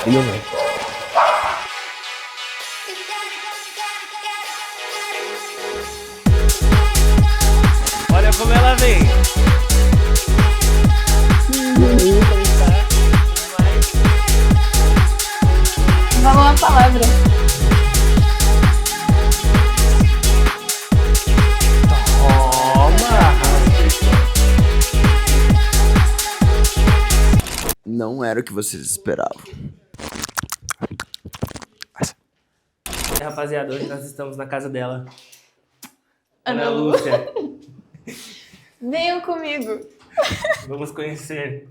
filme. Olha como ela vem. Fala uma palavra. Não era o que vocês esperavam. Rapaziada, hoje nós estamos na casa dela. Ana Ana Lu. Lúcia. Venham comigo. Vamos conhecer.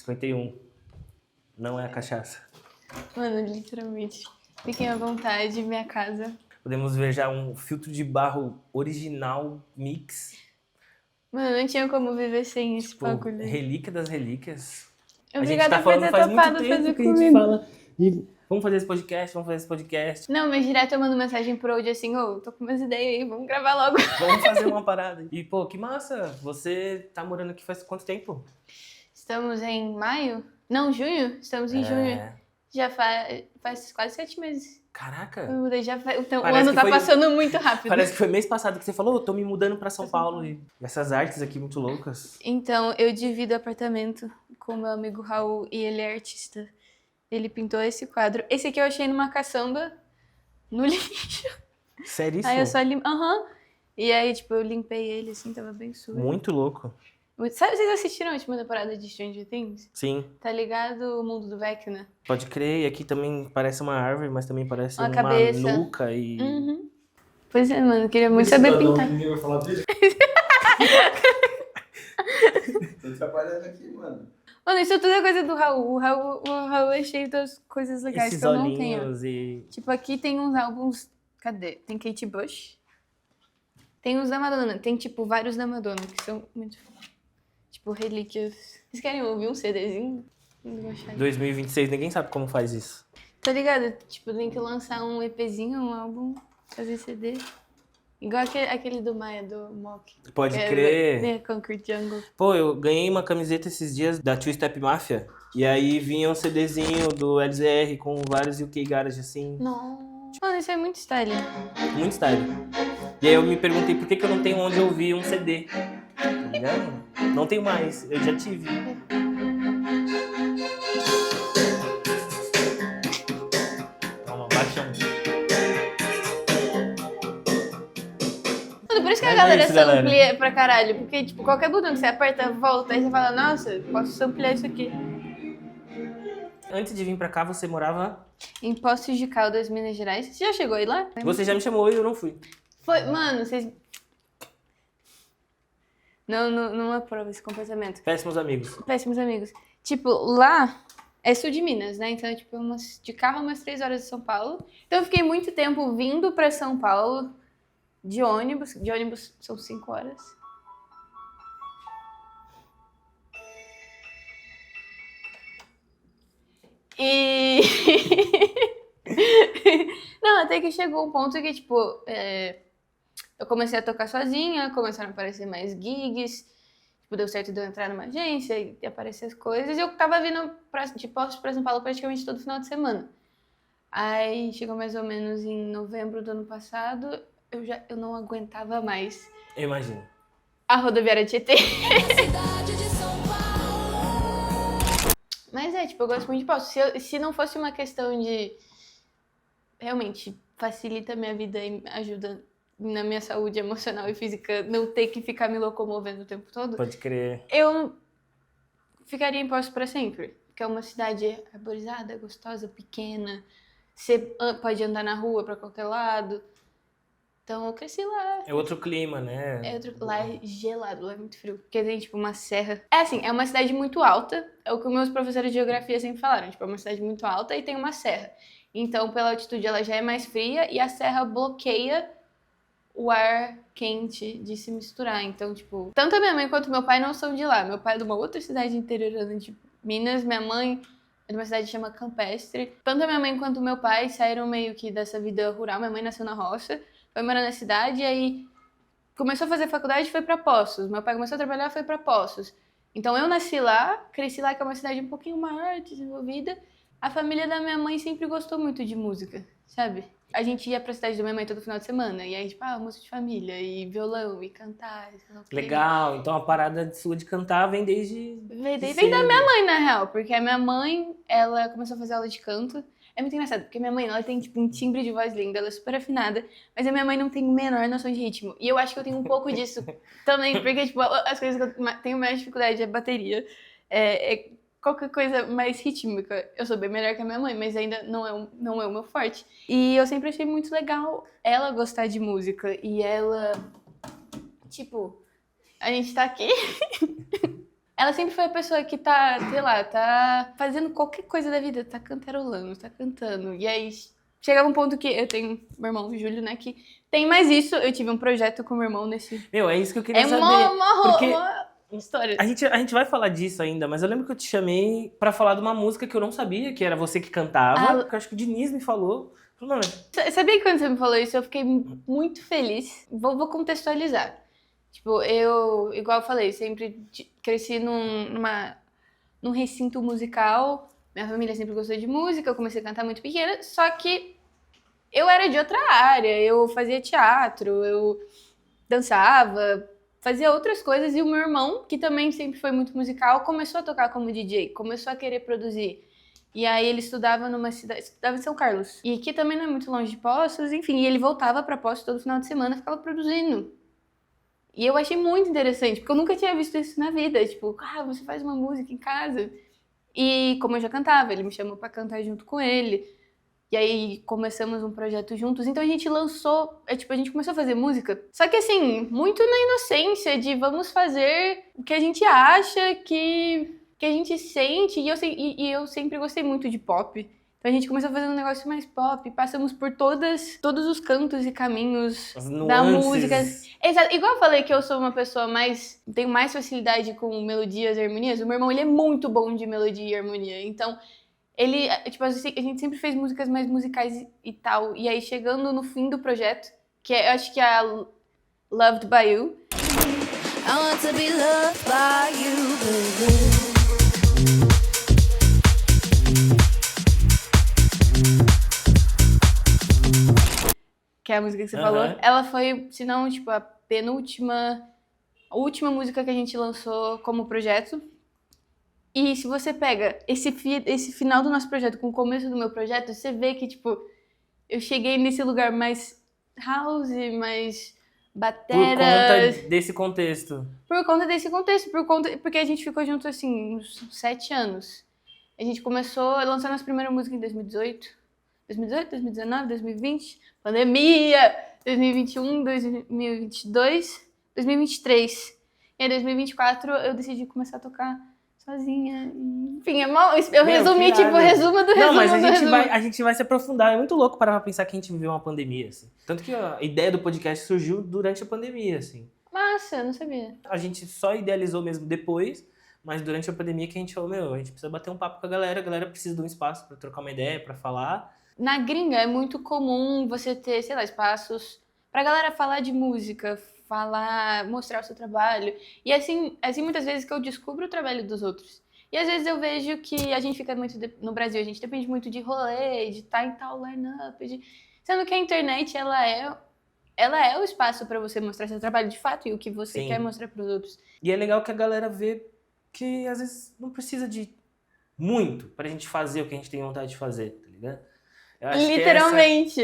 51. Não é a cachaça. Mano, literalmente. Fiquem à vontade, minha casa. Podemos ver já um filtro de barro original mix. Mano, não tinha como viver sem esse Tipo, bagulho. relíquia das relíquias. Obrigada a gente tá por falando ter faz muito topado tempo fazer que a gente comigo. fala. E vamos fazer esse podcast. Não, mas direto eu mando mensagem pro Old assim, tô com umas ideias aí, vamos gravar logo. Vamos fazer uma parada. E, pô, que massa. Você tá morando aqui faz quanto tempo? Estamos em maio? Não, junho? Estamos em junho. Já faz quase 7 meses. Caraca. Eu mudei, então, o Parece ano que tá foi- passando muito rápido. Parece que foi mês passado que você falou, tô me mudando pra São Paulo. E essas artes aqui muito loucas. Então, eu divido apartamento com meu amigo Raul e ele é artista. Ele pintou esse quadro. Esse aqui eu achei numa caçamba no lixo. Seríssimo. Aí eu só limpei. E aí, tipo, eu limpei ele assim, tava bem sujo. Muito louco. Sabe, vocês assistiram a última temporada de Stranger Things? Sim. Tá ligado o mundo do Vecna? Pode crer. E aqui também parece uma árvore, mas também parece Uma uma cabeça. nuca e... Uhum. Pois é, mano, eu queria muito saber pintar. Ninguém vai falar dele. Tô trabalhando aqui, mano. Mano, isso tudo é coisa do Raul. O Raul é cheio das coisas legais Esses que eu não tenho. olhinhos e... Tipo, aqui tem uns álbuns... Cadê? Tem Kate Bush. Tem uns da Madonna. Tem, tipo, vários da Madonna, que são muito... Tipo, relíquias. Vocês querem ouvir um CDzinho? Não vou achar. 2026, ninguém sabe como faz isso. Tá ligado? Tipo, tem que lançar um EPzinho, um álbum, fazer CD. Igual aquele do Maia, do Mock. Pode crer. The Concrete Jungle. Pô, eu ganhei uma camiseta esses dias da Two Step Mafia. E aí vinha um CDzinho do LZR com vários UK Garage assim. Não. Mano, isso é muito style. Muito style. E aí eu me perguntei por que eu não tenho onde ouvir um CD. Tá ligado? Não tenho mais, eu já tive. Calma, baixa um. Mano, por isso que a Mas é galera isso, galera. samplia pra caralho. Porque, tipo, qualquer botão que você aperta, volta, aí você fala, nossa, posso samplear isso aqui. Antes de vir pra cá, você morava... Em Poços de Caldas, Minas Gerais. Você já chegou aí lá? Você já me chamou e eu não fui. Foi, mano, vocês... Não aprova esse comportamento. Péssimos amigos. Péssimos amigos. Tipo, lá é sul de Minas, né? Então, tipo, de carro umas 3 horas de São Paulo. Então, eu fiquei muito tempo vindo pra São Paulo de ônibus. De ônibus são 5 horas. E... Não, até que chegou um ponto que, tipo, eu comecei a tocar sozinha, começaram a aparecer mais gigs, tipo, deu certo de eu entrar numa agência e aparecer as coisas, e eu tava vindo de Poços pra São Paulo praticamente todo final de semana. Aí chegou mais ou menos em novembro do ano passado, eu não aguentava mais Eu imagino. a rodoviária Tietê. Mas tipo, eu gosto muito de Poços. Se não fosse uma questão de... Realmente, facilita a minha vida e ajuda na minha saúde emocional e física, não ter que ficar me locomovendo o tempo todo, Pode crer. eu ficaria em Poços pra sempre. Porque é uma cidade arborizada, gostosa, pequena. Você pode andar na rua pra qualquer lado. Então eu cresci lá. É outro clima, né? Lá é gelado, lá é muito frio. Porque tem, tipo, uma serra. É assim, é uma cidade muito alta. É o que meus professores de geografia sempre falaram. Tipo, é uma cidade muito alta e tem uma serra. Então, pela altitude, ela já é mais fria. E a serra bloqueia o ar quente de se misturar. Então, tipo... Tanto a minha mãe quanto meu pai não são de lá. Meu pai é de uma outra cidade interiorana de Minas. Minha mãe é de uma cidade que chama Campestre. Tanto a minha mãe quanto o meu pai saíram meio que dessa vida rural. Minha mãe nasceu na roça. Foi morar na cidade e aí começou a fazer faculdade e foi pra Poços. Meu pai começou a trabalhar e foi pra Poços. Então eu nasci lá, cresci lá, que é uma cidade um pouquinho maior, desenvolvida. A família da minha mãe sempre gostou muito de música, sabe? A gente ia pra cidade da minha mãe todo final de semana, e aí, tipo, música de família, e violão, e cantar, e sei lá o quê. Legal, então a parada sua de cantar vem desde Vem da minha mãe, na real, porque a minha mãe, ela começou a fazer aula de canto. É muito engraçado, porque minha mãe, ela tem, tipo, um timbre de voz lindo, ela é super afinada, mas a minha mãe não tem a menor noção de ritmo. E eu acho que eu tenho um pouco disso também, porque, tipo, as coisas que eu tenho mais dificuldade é bateria, qualquer coisa mais rítmica. Eu sou bem melhor que a minha mãe, mas ainda não é o meu forte. E eu sempre achei muito legal ela gostar de música, e ela, tipo, a gente tá aqui... Ela sempre foi a pessoa que tá, sei lá, tá fazendo qualquer coisa da vida, tá cantarolando, tá cantando. E aí chegava um ponto que eu tenho meu irmão, o Júlio, né, que tem mais isso. Eu tive um projeto com meu irmão nesse... Meu, é isso que eu queria É saber. uma história. A gente vai falar disso ainda, mas eu lembro que eu te chamei pra falar de uma música que eu não sabia, que era você que cantava, que eu acho que o Diniz me falou. Mano, Sabia que quando você me falou isso, eu fiquei muito feliz. Vou contextualizar. Tipo, eu, igual eu falei, sempre cresci num recinto musical. Minha família sempre gostou de música, eu comecei a cantar muito pequena, só que eu era de outra área. Eu fazia teatro, eu dançava, fazia outras coisas. E o meu irmão, que também sempre foi muito musical, começou a tocar como DJ, começou a querer produzir. E aí ele estudava estudava em São Carlos. E que também não é muito longe de Poços, enfim. E ele voltava pra Poços todo final de semana e ficava produzindo. E eu achei muito interessante, porque eu nunca tinha visto isso na vida. Tipo, você faz uma música em casa. E como eu já cantava, ele me chamou pra cantar junto com ele. E aí começamos um projeto juntos. Então a gente lançou, a gente começou a fazer música. Só que assim, muito na inocência de vamos fazer o que a gente acha, que a gente sente. E eu sempre gostei muito de pop. Então a gente começou a fazer um negócio mais pop, passamos por todos os cantos e caminhos da música. Exato. Igual eu falei que eu sou uma pessoa tenho mais facilidade com melodias e harmonias, o meu irmão, ele é muito bom de melodia e harmonia. Então, ele, tipo, a gente sempre fez músicas mais musicais e tal. E aí, chegando no fim do projeto, que eu acho que é a Loved by You. I want to be loved by you, baby. Que é a música que você falou, ela foi, se não, tipo, a última música que a gente lançou como projeto. E se você pega esse final do nosso projeto com o começo do meu projeto, você vê que, tipo, eu cheguei nesse lugar mais house, mais bateras. Por conta desse contexto. Porque a gente ficou junto, assim, uns 7 anos. A gente começou a lançar nossa primeira música em 2018, 2019, 2020, pandemia, 2021, 2022, 2023. E em 2024 eu decidi começar a tocar sozinha. Enfim, eu resumi, tipo, resumo do resumo. Não, mas a gente vai se aprofundar. É muito louco parar pra pensar que a gente viveu uma pandemia, assim. Tanto que a ideia do podcast surgiu durante a pandemia, assim. Massa, eu não sabia. A gente só idealizou mesmo depois, mas durante a pandemia que a gente falou, a gente precisa bater um papo com a galera precisa de um espaço pra trocar uma ideia, pra falar. Na gringa é muito comum você ter, sei lá, espaços pra galera falar de música, mostrar o seu trabalho. E assim muitas vezes que eu descubro o trabalho dos outros. E às vezes eu vejo que a gente fica muito... No Brasil, a gente depende muito de rolê, de estar em tal line-up. Sendo que a internet, ela é o espaço pra você mostrar seu trabalho de fato e o que você quer mostrar pros outros. E é legal que a galera vê que às vezes não precisa de muito pra gente fazer o que a gente tem vontade de fazer, tá ligado? Eu acho Literalmente.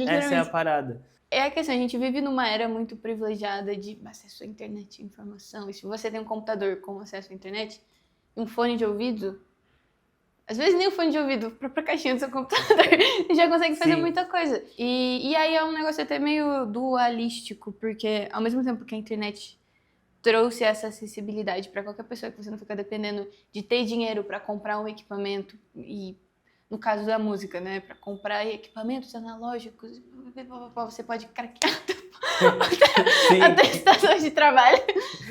Essa é a parada. É que assim, a gente vive numa era muito privilegiada de acesso à internet e informação. E se você tem um computador com acesso à internet, um fone de ouvido, às vezes nem o fone de ouvido, a própria caixinha do seu computador, você já consegue fazer muita coisa. E aí é um negócio até meio dualístico, porque ao mesmo tempo que a internet trouxe essa acessibilidade para qualquer pessoa, que você não fica dependendo de ter dinheiro para comprar um equipamento e... No caso da música, né? Para comprar equipamentos analógicos, você pode craquear a estação de trabalho.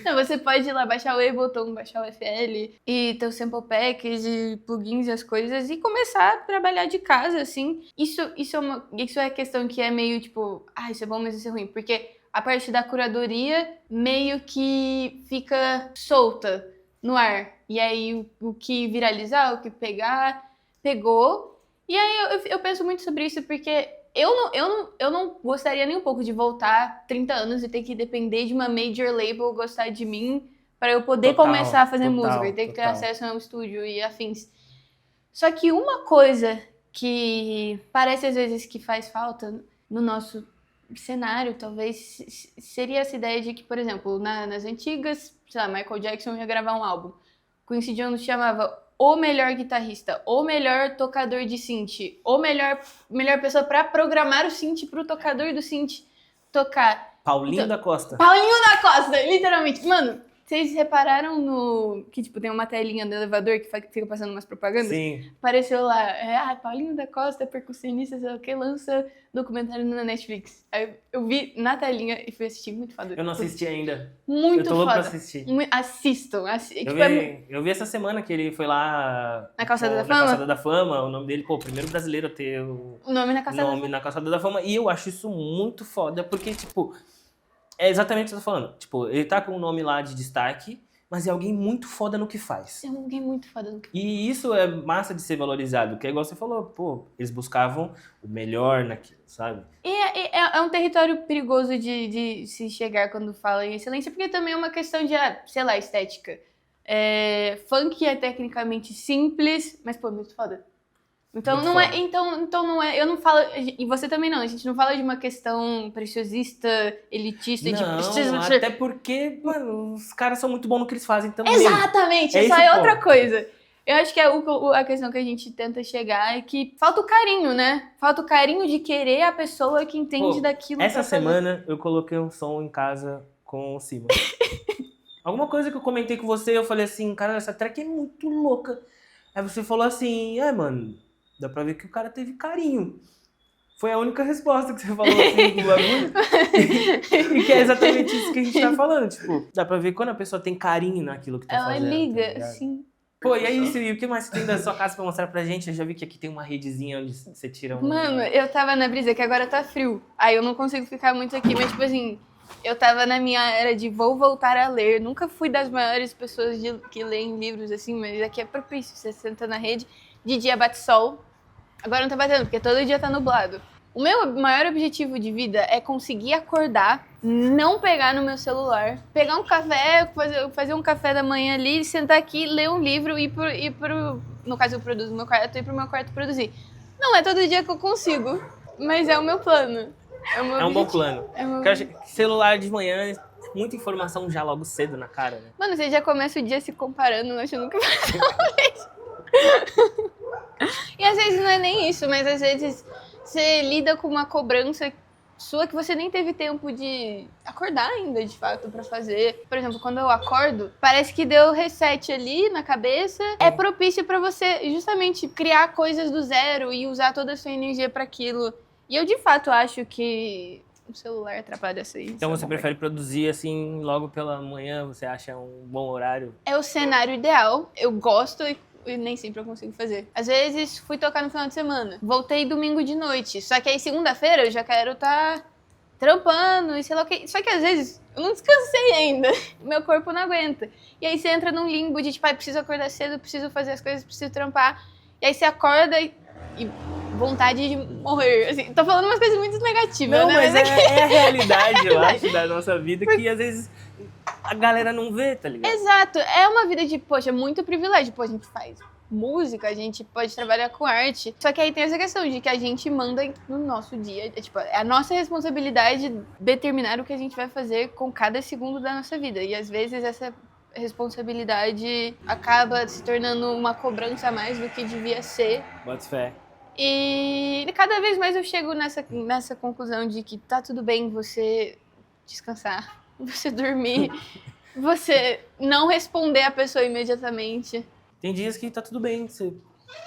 Não, você pode ir lá baixar o Ableton, baixar o FL e ter os sample packs e plugins e as coisas e começar a trabalhar de casa, assim. Isso é questão que é meio tipo, isso é bom, mas isso é ruim. Porque a parte da curadoria meio que fica solta. no ar. E aí o que viralizar, o que pegar, pegou. E aí eu penso muito sobre isso porque eu não gostaria nem um pouco de voltar 30 anos e ter que depender de uma major label gostar de mim para eu poder Total, começar a fazer total, música e ter que ter total. acesso a um estúdio e afins. Só que uma coisa que parece às vezes que faz falta no nosso cenário, talvez, seria essa ideia de que, por exemplo, nas antigas, sei lá, Michael Jackson ia gravar um álbum. Quincy Jones chamava o melhor guitarrista, o melhor tocador de synth, o melhor pessoa pra programar o synth pro tocador do synth tocar. Paulinho da Costa. Paulinho da Costa, literalmente. Mano, vocês repararam no... que, tipo, tem uma telinha do elevador que fica passando umas propagandas? Sim. Apareceu lá, Paulinho da Costa, percussionista, sei lá o que, lança documentário na Netflix. Aí eu vi na telinha e fui assistir, muito foda. Eu não assisti ainda. Muito Eu tô louco pra foda. assistir. Assistam. Eu vi essa semana que ele foi lá... Na Calçada da na Fama? Calçada da Fama. O nome dele, pô, o primeiro brasileiro a ter o O nome na Calçada da nome Fama. na Calçada da Fama. E eu acho isso muito foda, porque, tipo... É exatamente o que eu tô falando. Tipo, ele tá com um nome lá de destaque, mas é alguém muito foda no que faz. É alguém muito foda no que... E isso é massa de ser valorizado, que é igual você falou, pô, eles buscavam o melhor naquilo, sabe? E é um território perigoso de se chegar quando fala em excelência, porque também é uma questão de, sei lá, estética. Funk é tecnicamente simples, mas, pô, muito foda. Então Muito não é, foda. então não é, eu não falo, e você também não, a gente não fala de uma questão preciosista, elitista, Não, até porque, mano, os caras são muito bons no que eles fazem também. Exatamente, É isso esse é o outra ponto. coisa. Eu acho que a questão que a gente tenta chegar é que falta o carinho, né? Falta o carinho de querer a pessoa que entende Pô, daquilo. Essa pra fazer. semana eu coloquei um som em casa com o Simon. Alguma coisa que eu comentei com você, eu falei assim, cara, essa track é muito louca. Aí você falou assim, mano, dá pra ver que o cara teve carinho. Foi a única resposta que você falou assim do bagulho. E que é exatamente isso que a gente tá falando. Tipo, dá pra ver quando a pessoa tem carinho naquilo que tá Ela fazendo. liga, tá ligado? sim. Pô, e é isso, e o que mais você tem da sua casa pra mostrar pra gente? Eu já vi que aqui tem uma redezinha onde você tira um... Mano, eu tava na brisa, que agora tá frio. Aí eu não consigo ficar muito aqui, mas tipo assim, eu tava na minha era de vou voltar a ler. Nunca fui das maiores pessoas que leem livros assim, mas aqui é propício. Você senta na rede, de dia bate sol. Agora não tá batendo, porque todo dia tá nublado. O meu maior objetivo de vida é conseguir acordar, não pegar no meu celular, pegar um café, fazer um café da manhã ali, sentar aqui, ler um livro e ir pro... No caso, eu produzo no meu quarto, ir pro meu quarto produzir. Não é todo dia que eu consigo, mas é o meu plano. É o meu É um bom objetivo. plano. É o meu Porque eu acho que celular de manhã, muita informação já logo cedo na cara, né? Mano, você já começa o dia se comparando, achando que vai E às vezes não é nem isso, mas às vezes você lida com uma cobrança sua que você nem teve tempo de acordar ainda, de fato, pra fazer. Por exemplo, quando eu acordo, parece que deu reset ali na cabeça. É propício pra você justamente criar coisas do zero e usar toda a sua energia pra aquilo. E eu, de fato, acho que o celular atrapalha essa aí. Então você prefere produzir assim logo pela manhã? Você acha um bom horário? É o cenário ideal. Eu gosto e nem sempre eu consigo fazer. Às vezes fui tocar no final de semana, voltei domingo de noite, só que aí segunda-feira eu já quero estar trampando e sei lá o que. Só que às vezes eu não descansei ainda, meu corpo não aguenta. E aí você entra num limbo de tipo, preciso acordar cedo, preciso fazer as coisas, preciso trampar. E aí você acorda e vontade de morrer. Assim, tô falando umas coisas muito negativas, Não, né? mas é a realidade, eu acho, da nossa vida, que às vezes a galera não vê, tá ligado? Exato, é uma vida de, poxa, muito privilégio. Pô, a gente faz música, a gente pode trabalhar com arte. Só que aí tem essa questão de que a gente manda no nosso dia. É a nossa responsabilidade determinar o que a gente vai fazer com cada segundo da nossa vida. E às vezes essa responsabilidade acaba se tornando uma cobrança a mais do que devia ser. Bota fé. E cada vez mais eu chego nessa conclusão de que tá tudo bem você descansar, você dormir, você não responder a pessoa imediatamente. Tem dias que tá tudo bem, você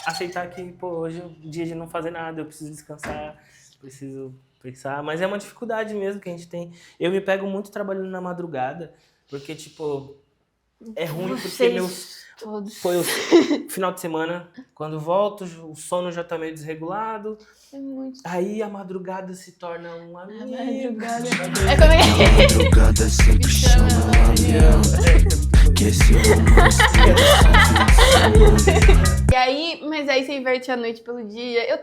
aceitar que, pô, hoje é o dia de não fazer nada, eu preciso descansar, preciso pensar, mas é uma dificuldade mesmo que a gente tem. Eu me pego muito trabalhando na madrugada, porque, tipo, é ruim porque Todos. foi o final de semana, quando volto, o sono já tá meio desregulado, É muito. aí a madrugada se torna um amigo. Madrugada. É como é que Madrugada sempre chama o avião. E aí, mas aí você inverte a noite pelo dia. Eu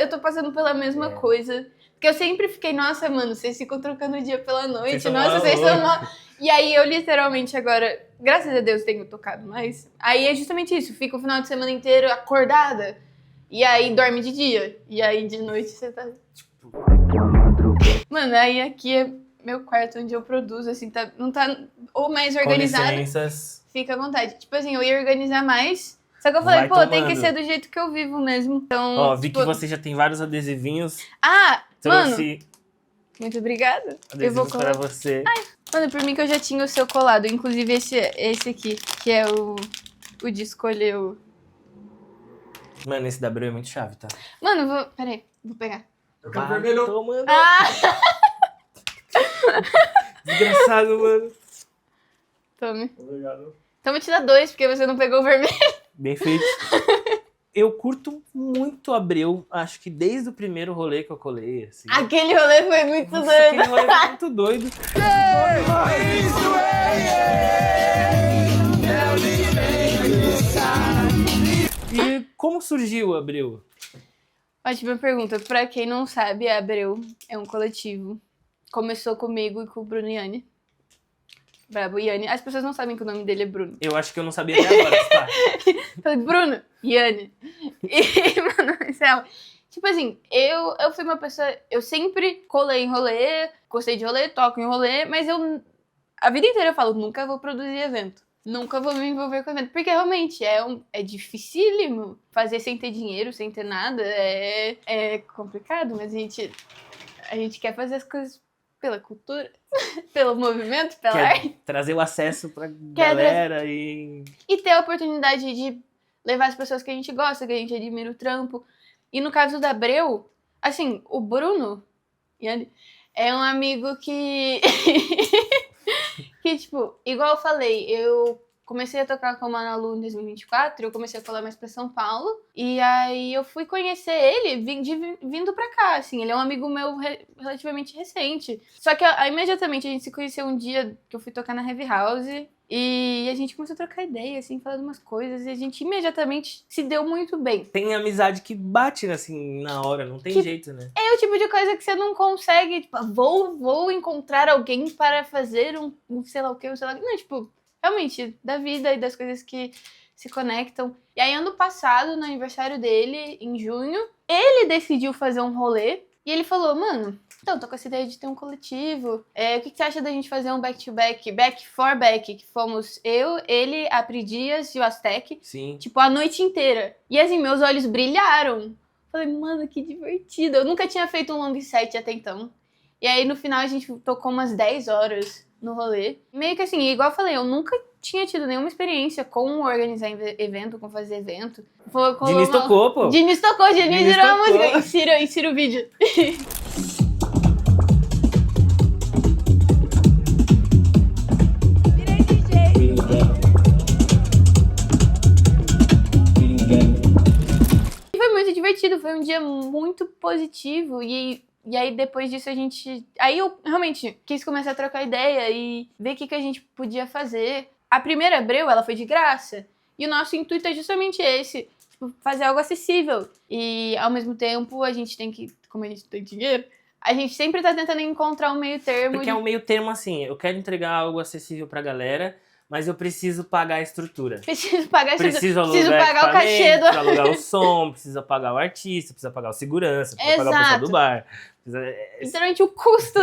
tô passando pela mesma coisa. Porque eu sempre fiquei, nossa, mano, vocês ficam trocando o dia pela noite. Nossa, vocês são mal. E aí eu literalmente agora, graças a Deus, tenho tocado mais. Aí é justamente isso, fica o final de semana inteiro acordada. E aí dorme de dia. E aí de noite você tá. Mano, aí aqui é meu quarto onde eu produzo, assim, tá, não tá ou mais organizado. Com licenças. Fica à vontade. Tipo assim, eu ia organizar mais. Só que eu falei, Vai pô, tem que tomando. ser do jeito que eu vivo mesmo. Então. Ó, vi tipo... que você já tem vários adesivinhos. Ah, mano. Trouxe Muito obrigada. Eu vou adesivos para colar. você. Mano, por mim que eu já tinha o seu colado. Inclusive esse aqui, que é o de escolher o. Mano, esse da Abreu é muito chave, tá? Mano, peraí, vou pegar. Eu quero vermelho. Tomando. Ah! Desgraçado, mano. Tome. Obrigado. Então vou te dar 2, porque você não pegou o vermelho. Bem feito. Eu curto muito Abreu, acho que desde o primeiro rolê que eu colei, assim. Aquele rolê foi muito Nossa, doido. aquele rolê foi muito doido. E como surgiu o Abreu? Ótima pergunta. Pra quem não sabe, a Abreu é um coletivo. Começou comigo e com o Bruno Iane. Brabo, Iane. As pessoas não sabem que o nome dele é Bruno. Eu acho que eu não sabia até agora, tá? Falei, Bruno, Iane. E, mano, Marcelo, tipo assim, eu fui uma pessoa... Eu sempre colei em rolê, gostei de rolê, toco em rolê, mas a vida inteira eu falo, nunca vou produzir evento. Nunca vou me envolver com evento. Porque realmente é dificílimo fazer sem ter dinheiro, sem ter nada. É complicado, mas a gente quer fazer as coisas pela cultura, pelo movimento, pela arte. Quer trazer o acesso pra galera e ter a oportunidade de levar as pessoas que a gente gosta, que a gente admira o trampo. E no caso da Abreu, assim, o Bruno é um amigo que... que, tipo, igual eu falei, eu comecei a tocar com a Ana Lu em 2024, eu comecei a colar mais pra São Paulo, e aí eu fui conhecer ele vindo pra cá, assim, ele é um amigo meu relativamente recente. Só que imediatamente a gente se conheceu um dia que eu fui tocar na Heavy House, e a gente começou a trocar ideia, assim, falando umas coisas, e a gente imediatamente se deu muito bem. tem amizade que bate, assim, na hora, não tem jeito, né? É o tipo de coisa que você não consegue, tipo, vou encontrar alguém para fazer um sei lá o que, um sei lá o que. Não, tipo, realmente, da vida e das coisas que se conectam. E aí, ano passado, no aniversário dele, em junho, ele decidiu fazer um rolê e ele falou, mano, então, tô com essa ideia de ter um coletivo. O que você acha da gente fazer um back-to-back, back for back, que fomos eu, ele, a Pri Dias e o Aztec, Sim. tipo, a noite inteira. E assim, meus olhos brilharam. Falei, mano, que divertido. Eu nunca tinha feito um long set até então. E aí, no final, a gente tocou umas 10 horas no rolê. Meio que assim, igual eu falei, eu nunca tinha tido nenhuma experiência com organizar evento, com fazer evento. Diniz tocou, pô. Diniz tocou, Diniz virou a tocou. música. Insira o vídeo. Divertido, foi um dia muito positivo e aí depois disso aí eu realmente quis começar a trocar ideia e ver o que a gente podia fazer. A primeira Abreu, ela foi de graça e o nosso intuito é justamente esse, tipo, fazer algo acessível e ao mesmo tempo a gente tem que, como a gente tem dinheiro, a gente sempre tá tentando encontrar um meio termo. Porque é um meio termo assim, eu quero entregar algo acessível pra galera, mas eu preciso pagar a estrutura. Preciso pagar a estrutura. Preciso pagar o cachê do... alugar o som, precisa pagar o artista, precisa pagar o segurança, precisa pagar o pessoal do bar. Literalmente o custo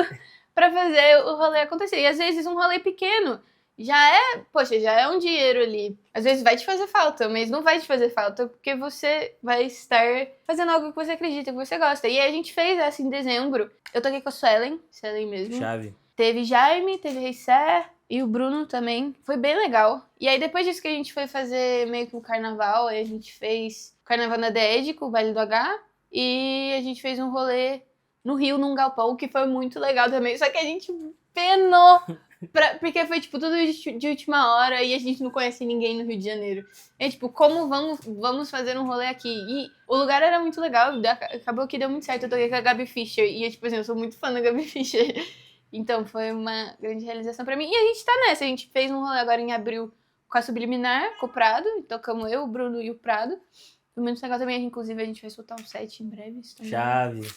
pra fazer o rolê acontecer. E às vezes um rolê pequeno já é um dinheiro ali. Às vezes vai te fazer falta, mas não vai te fazer falta porque você vai estar fazendo algo que você acredita, que você gosta. E a gente fez essa em dezembro. Eu toquei com a Suelen mesmo. Chave. Teve Jaime, teve Reisser e o Bruno também. Foi bem legal. E aí depois disso que a gente foi fazer meio que um carnaval, aí a gente fez o carnaval na DED com o Baile do H. E a gente fez um rolê no Rio, num galpão, que foi muito legal também. Só que a gente penou. Porque foi, tipo, tudo de última hora e a gente não conhece ninguém no Rio de Janeiro. É, tipo, como vamos fazer um rolê aqui? E o lugar era muito legal, acabou que deu muito certo. Eu toquei com a Gabi Fischer e, tipo assim, eu sou muito fã da Gabi Fischer. Então, foi uma grande realização pra mim. E a gente tá nessa, a gente fez um rolê agora em abril com a Subliminar, com o Prado, tocamos eu, o Bruno e o Prado. Foi muito legal também, inclusive a gente vai soltar um set em breve. Chave.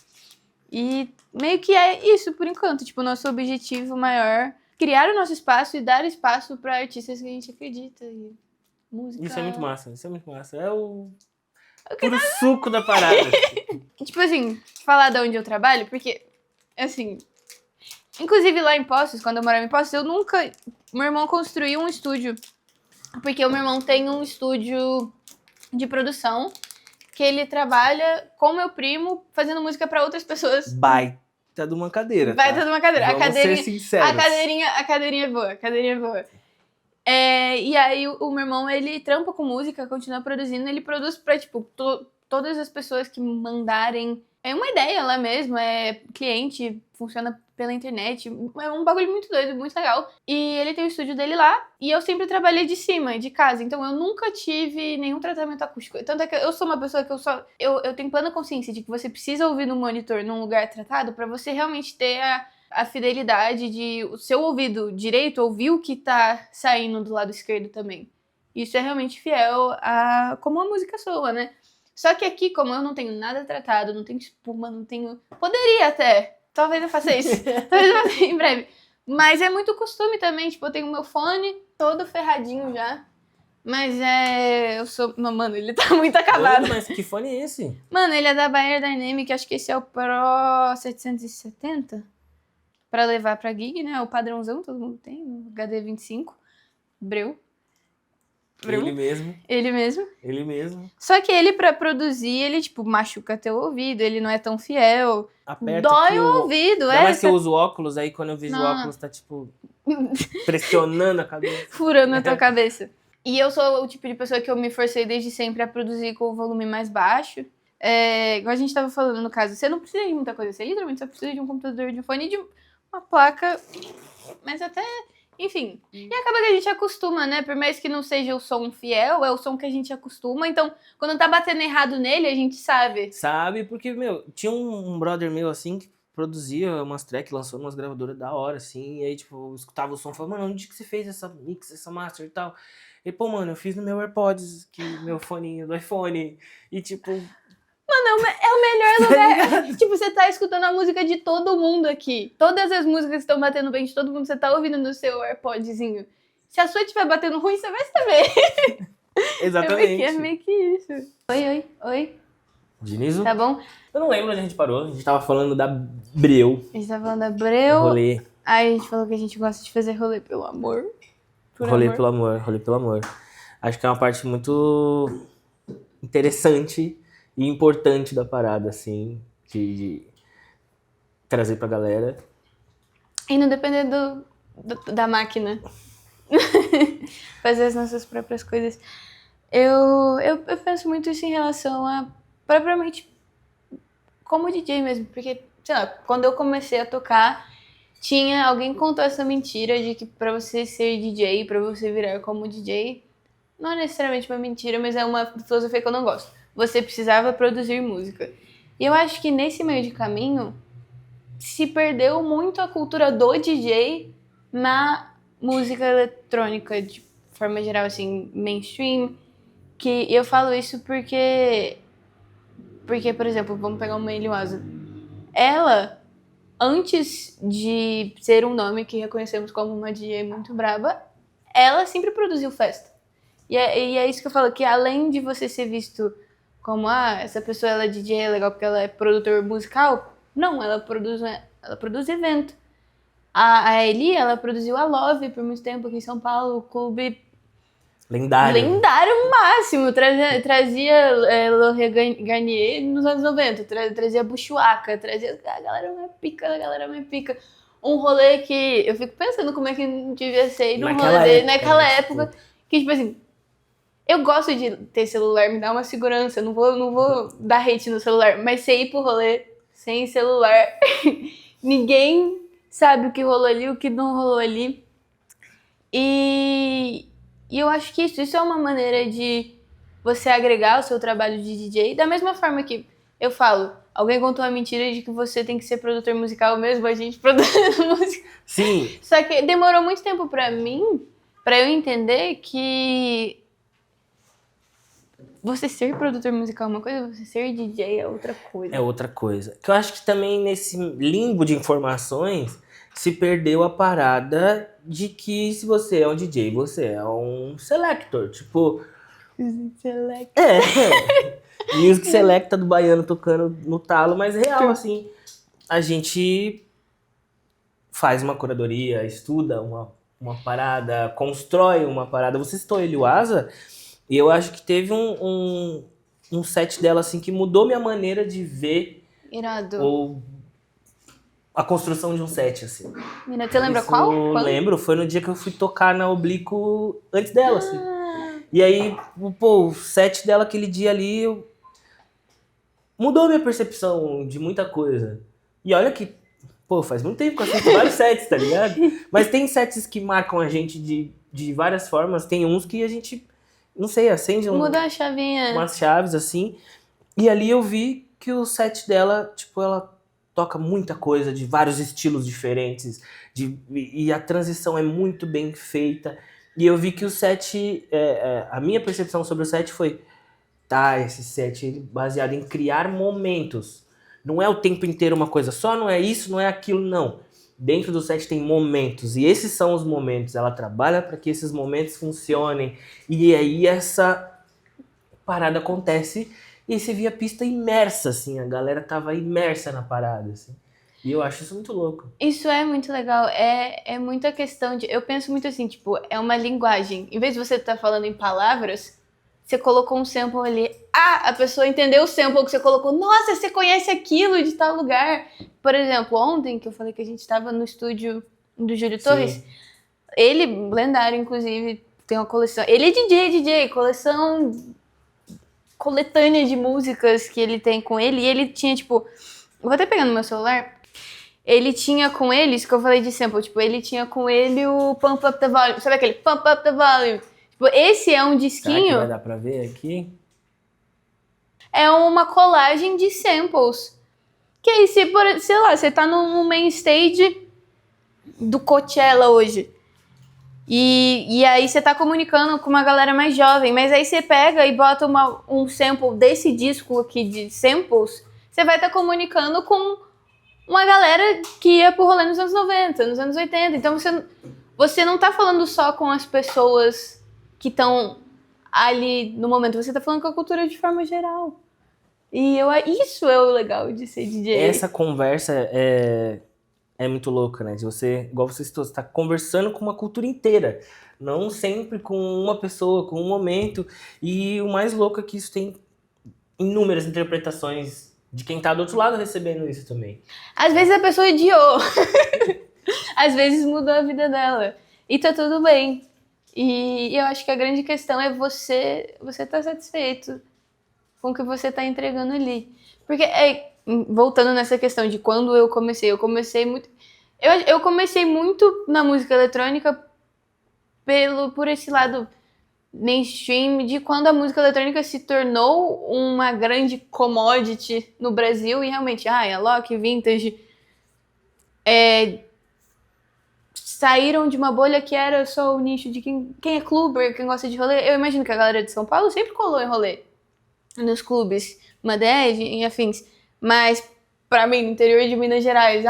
E meio que é isso por enquanto, tipo, o nosso objetivo maior, criar o nosso espaço e dar espaço pra artistas que a gente acredita. E música... Isso é muito massa, É o puro suco da parada. Tipo assim, falar de onde eu trabalho, porque, assim... Inclusive lá em Poços, quando eu morava em Poços, meu irmão construiu um estúdio. Porque o meu irmão tem um estúdio de produção que ele trabalha com meu primo fazendo música pra outras pessoas. Baita de uma cadeira, Baita de uma cadeira. Vamos ser sinceros. A cadeirinha é boa. E aí o meu irmão, ele trampa com música, continua produzindo, ele produz pra, tipo, todas as pessoas que mandarem. É uma ideia lá mesmo, é cliente, funciona pela internet, é um bagulho muito doido, muito legal. E ele tem o estúdio dele lá, e eu sempre trabalhei de cima, de casa, então eu nunca tive nenhum tratamento acústico. Tanto é que eu sou uma pessoa que eu tenho plena consciência de que você precisa ouvir no monitor num lugar tratado pra você realmente ter a fidelidade de o seu ouvido direito ouvir o que tá saindo do lado esquerdo também. Isso é realmente fiel a como a música soa, né? Só que aqui, como eu não tenho nada tratado, não tenho espuma, não tenho... Poderia até. Talvez eu faça isso. Talvez eu faça em breve. Mas é muito costume também. Tipo, eu tenho meu fone todo ferradinho já. Mas eu sou... Não, mano, ele tá muito acabado. Mas que fone é esse? Mano, ele é da Bayer Dynamic. Acho que esse é o Pro 770. Pra levar pra gig, né? O padrãozão, todo mundo tem. O HD25. Breu. Ele mesmo. Só que ele, pra produzir, ele, tipo, machuca teu ouvido, ele não é tão fiel. Aperta dói o ouvido, Mas que eu uso óculos, aí quando eu vejo o óculos, tá, tipo, pressionando a cabeça. Furando a tua cabeça. E eu sou o tipo de pessoa que eu me forcei desde sempre a produzir com o volume mais baixo. Igual a gente tava falando, no caso, você não precisa de muita coisa, você literalmente só precisa de um computador, de um fone e de uma placa, mas até... Enfim, e acaba que a gente acostuma, né? Por mais que não seja o som fiel, é o som que a gente acostuma. Então, quando tá batendo errado nele, a gente sabe. Sabe, porque, tinha um brother meu, assim, que produzia umas tracks, lançou umas gravadoras da hora, assim. E aí, tipo, eu escutava o som e falava, mano, onde que você fez essa mix, essa master e tal? E, pô, mano, eu fiz no meu AirPods, meu foninho do iPhone. E, tipo... Mano, é o melhor lugar. Tipo, você tá escutando a música de todo mundo aqui. Todas as músicas que estão batendo bem de todo mundo, você tá ouvindo no seu AirPodzinho. Se a sua estiver batendo ruim, você vai saber. Exatamente. É meio que isso. Oi. Dinizo? Tá bom? Eu não lembro onde a gente parou. A gente tava falando da Breu. A gente tava falando da Breu. Rolê. Aí a gente falou que a gente gosta de fazer rolê pelo amor. Rolê pelo amor. Acho que é uma parte muito interessante e importante da parada, assim, de trazer pra galera. E não depender da máquina. Fazer as nossas próprias coisas. Eu penso muito isso em relação a, propriamente, como DJ mesmo. Porque, sei lá, quando eu comecei a tocar, alguém contou essa mentira de que pra você ser DJ, pra você virar como DJ, não é necessariamente uma mentira, mas é uma filosofia que eu não gosto. Você precisava produzir música. E eu acho que nesse meio de caminho se perdeu muito a cultura do DJ na música eletrônica, de forma geral, assim, mainstream. Que eu falo isso porque, por exemplo, vamos pegar uma Iliosa. Ela, antes de ser um nome que reconhecemos como uma DJ muito braba, ela sempre produziu festa. E é isso que eu falo, que além de você ser visto como, essa pessoa ela é DJ, é legal porque ela é produtor musical. Não, ela produz evento. A Eli, ela produziu a Love por muito tempo aqui em São Paulo, o clube lendário máximo. Trazia Laurent Garnier nos anos 90, trazia Bushwaka, trazia a galera mais pica. Um rolê que eu fico pensando como é que devia ser num rolê naquela época, que tipo assim, eu gosto de ter celular, me dá uma segurança, não vou dar hate no celular, mas você ir pro rolê sem celular, ninguém sabe o que rolou ali, o que não rolou ali. E eu acho que isso é uma maneira de você agregar o seu trabalho de DJ, da mesma forma que eu falo, alguém contou a mentira de que você tem que ser produtor musical mesmo, a gente produz música. Sim. Só que demorou muito tempo pra mim pra eu entender que você ser produtor musical é uma coisa, você ser DJ é outra coisa. É outra coisa. Que eu acho que também nesse limbo de informações se perdeu a parada de que se você é um DJ, você é um selector. Tipo, Select. Music Selecta do baiano tocando no talo, mas real, assim. A gente faz uma curadoria, estuda uma parada, constrói uma parada. Você citou ele, o Asa, e eu acho que teve um set dela, assim, que mudou minha maneira de ver Irado. a construção de um set, assim. Irado. Você lembra Isso qual? eu Quando? lembro, foi no dia que eu fui tocar na Oblíquo antes dela, assim. E aí, pô, o set dela aquele dia ali, mudou minha percepção de muita coisa. E olha que, pô, faz muito tempo que eu assisto vários sets, tá ligado? Mas tem sets que marcam a gente de várias formas. Tem uns que a gente, não sei, acende Mudou a chavinha. umas chaves, assim. E ali eu vi que o set dela, tipo, ela toca muita coisa de vários estilos diferentes. E a transição é muito bem feita. E eu vi que o set, a minha percepção sobre o set foi, tá, esse set ele baseado em criar momentos. Não é o tempo inteiro uma coisa só, não é isso, não é aquilo, não. Dentro do set tem momentos, e esses são os momentos. Ela trabalha para que esses momentos funcionem. E aí essa parada acontece, e você via a pista imersa, assim, a galera tava imersa na parada, assim. E eu acho isso muito louco. Isso é muito legal. É muita questão de... Eu penso muito assim, tipo, é uma linguagem. Em vez de você estar falando em palavras, você colocou um sample ali. Ah, a pessoa entendeu o sample que você colocou. Nossa, você conhece aquilo de tal lugar. Por exemplo, ontem que eu falei que a gente estava no estúdio do Júlio Torres. Ele, lendário, inclusive, tem uma coleção. Ele é DJ, coleção coletânea de músicas que ele tem com ele. E ele tinha, tipo... Vou até pegar no meu celular. Ele tinha com ele, isso que eu falei de sample, tipo, ele tinha com ele o Pump Up the Volume. Sabe aquele Pump Up the Volume? Tipo, esse é um Será que disquinho... vai dar pra ver aqui? É uma colagem de samples. Que aí, se, sei lá, você tá no main stage do Coachella hoje. E aí você tá comunicando com uma galera mais jovem. Mas aí você pega e bota um sample desse disco aqui de samples. Você vai estar comunicando com uma galera que ia pro rolê nos anos 90, nos anos 80. Então você não tá falando só com as pessoas que estão ali no momento. Você tá falando com a cultura de forma geral. E isso é o legal de ser DJ. Essa conversa é muito louca, né? De você, igual você citou, você tá conversando com uma cultura inteira. Não sempre com uma pessoa, com um momento. E o mais louco é que isso tem inúmeras interpretações de quem tá do outro lado recebendo isso também. Às vezes a pessoa odiou. Às vezes mudou a vida dela. E tá tudo bem. E eu acho que a grande questão é você tá satisfeito com o que você tá entregando ali. Porque, voltando nessa questão de quando eu comecei muito... Eu comecei muito na música eletrônica por esse lado mainstream de quando a música eletrônica se tornou uma grande commodity no Brasil e realmente, a Loki, Vintage, saíram de uma bolha que era só o nicho de quem é clubber, quem gosta de rolê. Eu imagino que a galera de São Paulo sempre colou em rolê, nos clubes, Madev e afins. Mas, pra mim, no interior de Minas Gerais,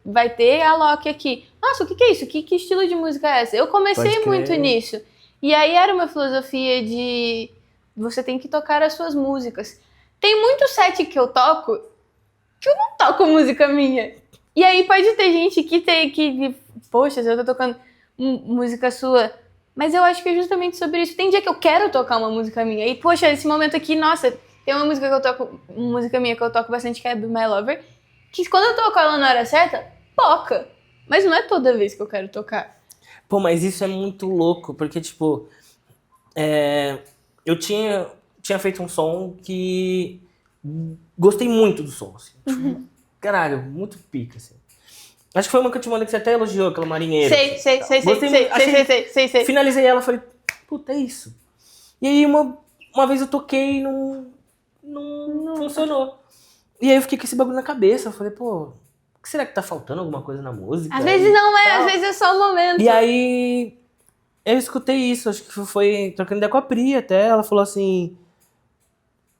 vai ter a Loki aqui. Nossa, o que é isso? Que estilo de música é essa? Eu comecei muito nisso. E aí era uma filosofia de você tem que tocar as suas músicas. Tem muito set que eu toco que eu não toco música minha. E aí pode ter gente que poxa, eu tô tocando música sua. Mas eu acho que é justamente sobre isso. Tem dia que eu quero tocar uma música minha. E, poxa, esse momento aqui, nossa, tem uma música que eu toco, música minha que eu toco bastante, que é Be My Lover, que quando eu toco ela na hora certa, toca. Mas não é toda vez que eu quero tocar. Pô, mas isso é muito louco, porque, tipo, eu tinha feito um som que gostei muito do som, assim. Tipo, caralho, muito pica, assim. Acho que foi uma que eu te mandei que você até elogiou, aquela marinheira. Sei. Finalizei ela, falei, puta, é isso. E aí uma vez eu toquei e não funcionou. E aí eu fiquei com esse bagulho na cabeça, eu falei, pô, o que será que tá faltando alguma coisa na música? Às vezes não é, às vezes é só o momento. E aí Eu escutei isso, acho que foi trocando ideia com a Pri até, ela falou assim,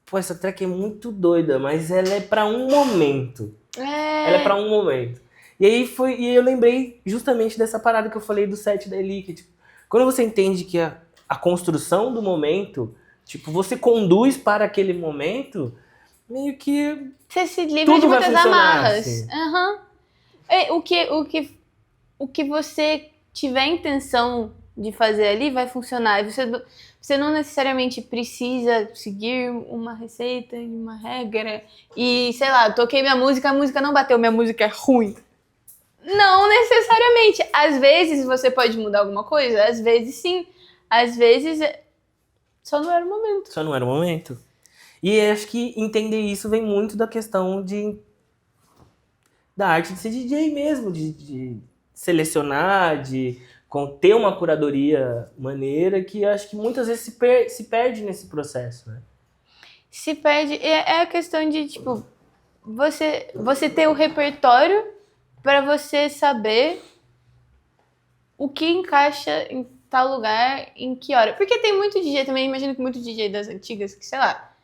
pô, essa track é muito doida, mas ela é pra um momento. Ela é pra um momento. E aí eu lembrei justamente dessa parada que eu falei do set da Eli, que, tipo, quando você entende que a construção do momento, tipo, você conduz para aquele momento, meio que Você se livra tudo de vai muitas funcionar, amarras. assim. Aham. O que você tiver intenção de fazer ali vai funcionar. E você não necessariamente precisa seguir uma receita, uma regra. E, sei lá, toquei minha música, a música não bateu, minha música é ruim. Não necessariamente. Às vezes você pode mudar alguma coisa, às vezes sim. Às vezes só não era o momento. Só não era o momento. E acho que entender isso vem muito da questão da arte de ser DJ mesmo, de selecionar, de ter uma curadoria maneira, que acho que muitas vezes se perde nesse processo, né? Se perde. É a questão de, tipo, você ter o repertório para você saber o que encaixa em tal lugar, em que hora. Porque tem muito DJ também, imagino que muito DJ das antigas, que sei lá,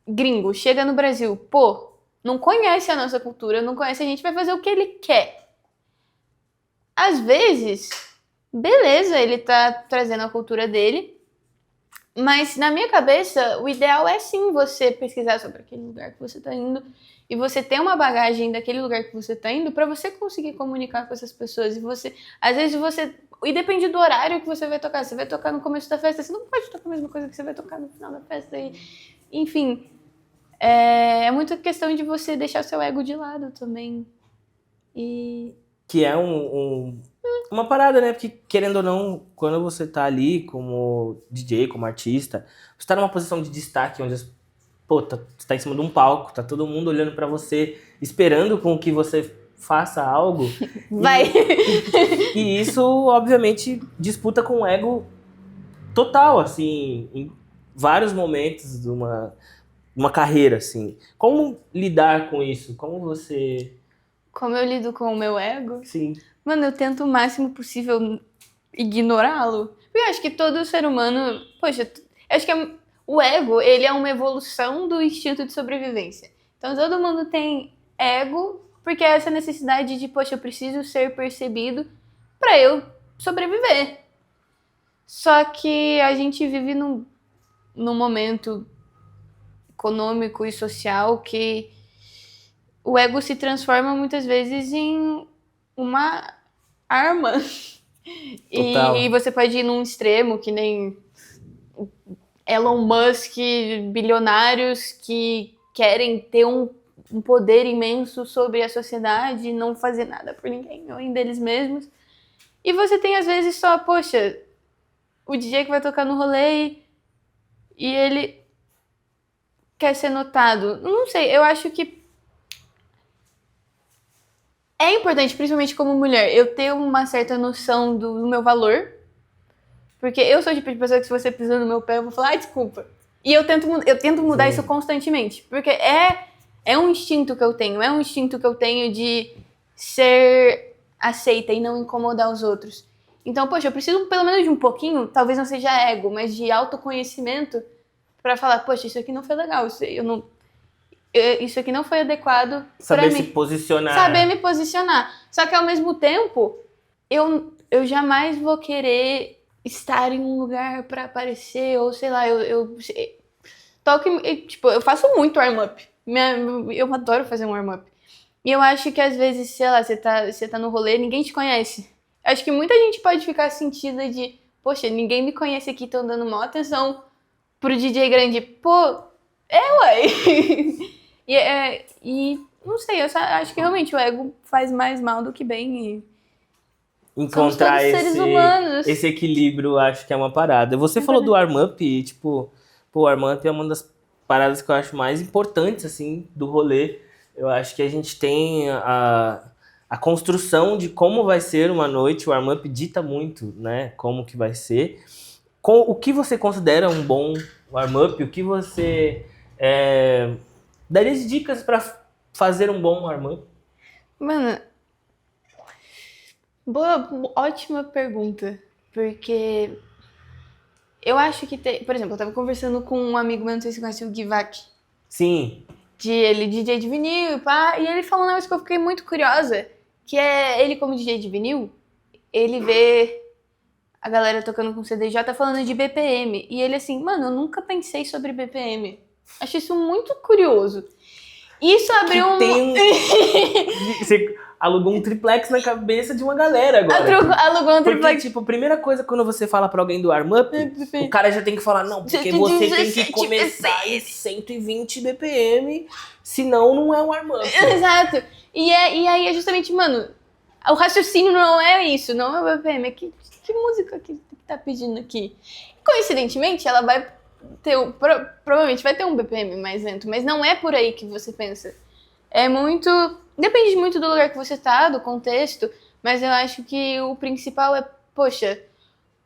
gringo, chega no Brasil, pô, não conhece a nossa cultura, não conhece a gente, vai fazer o que ele quer. Às vezes, beleza, ele tá trazendo a cultura dele, mas na minha cabeça, o ideal é sim você pesquisar sobre aquele lugar que você tá indo e você ter uma bagagem daquele lugar que você tá indo pra você conseguir comunicar com essas pessoas. Às vezes e depende do horário que você vai tocar. Você vai tocar no começo da festa, você não pode tocar a mesma coisa que você vai tocar no final da festa. Enfim, é muito questão de você deixar seu ego de lado também. Que é uma parada, né? Porque, querendo ou não, quando você tá ali como DJ, como artista, você tá numa posição de destaque onde você tá em cima de um palco, tá todo mundo olhando pra você, esperando com que você faça algo. Vai! E isso, obviamente, disputa com o ego total, assim, em vários momentos de uma carreira, assim. Como lidar com isso? Como você... Como eu lido com o meu ego? Sim. Mano, eu tento o máximo possível ignorá-lo. Porque eu acho que todo ser humano... Poxa, eu acho que o ego, ele é uma evolução do instinto de sobrevivência. Então todo mundo tem ego, porque é essa necessidade de, poxa, eu preciso ser percebido pra eu sobreviver. Só que a gente vive num momento econômico e social que o ego se transforma muitas vezes em uma arma. Total. E você pode ir num extremo, que nem Elon Musk, bilionários que querem ter um poder imenso sobre a sociedade e não fazer nada por ninguém, além deles mesmos. E você tem, às vezes, só, poxa, o DJ que vai tocar no rolê e ele quer ser notado. Não sei, eu acho que é importante, principalmente como mulher, eu ter uma certa noção do meu valor. Porque eu sou o tipo de pessoa que se você pisar no meu pé, eu vou falar, ai, desculpa. E eu tento mudar isso constantemente. Porque é um instinto que eu tenho. É um instinto que eu tenho de ser aceita e não incomodar os outros. Então, poxa, eu preciso pelo menos de um pouquinho, talvez não seja ego, mas de autoconhecimento pra falar, poxa, isso aqui não foi legal. Isso aqui não foi adequado pra mim. Saber se posicionar. Saber me posicionar. Só que ao mesmo tempo, eu jamais vou querer estar em um lugar pra aparecer, ou sei lá, eu tipo, eu faço muito warm-up. Eu adoro fazer um warm-up. E eu acho que às vezes, sei lá, você tá no rolê, ninguém te conhece. Acho que muita gente pode ficar sentida de, poxa, ninguém me conhece aqui, tão dando maior atenção pro DJ grande. Pô, ué. E não sei, eu acho que realmente o ego faz mais mal do que bem. Encontrar seres humanos. esse equilíbrio, acho que é uma parada. Você falou do warm-up e, tipo, o warm-up é uma das paradas que eu acho mais importantes, assim, do rolê. Eu acho que a gente tem a construção de como vai ser uma noite, o warm-up dita muito, né, como que vai ser. O que você considera um bom warm-up? O que você daria de dicas pra fazer um bom warm-up? Mano, Boa, ótima pergunta. Porque eu acho que tem... Por exemplo, eu tava conversando com um amigo meu, não sei se você conhece o Givak. Sim. Ele DJ de vinil e pá. E ele falou um negócio que eu fiquei muito curiosa. Que é, ele como DJ de vinil, ele vê a galera tocando com CDJ falando de BPM. E ele assim, mano, eu nunca pensei sobre BPM. Acho isso muito curioso. Isso abriu um... Você alugou um triplex na cabeça de uma galera agora. Alugou um Porque, triplex. tipo, a primeira coisa quando você fala pra alguém do warm-up, o cara já tem que falar, não, porque você tem que começar em 120 BPM, senão não é um warm-up. Exato. E aí é justamente, mano, o raciocínio não é isso, não é o BPM, é que música que tá pedindo aqui. Coincidentemente, ela vai ter, provavelmente vai ter um BPM mais lento, mas não é por aí que você pensa. É muito, depende muito do lugar que você tá, do contexto, mas eu acho que o principal é, poxa,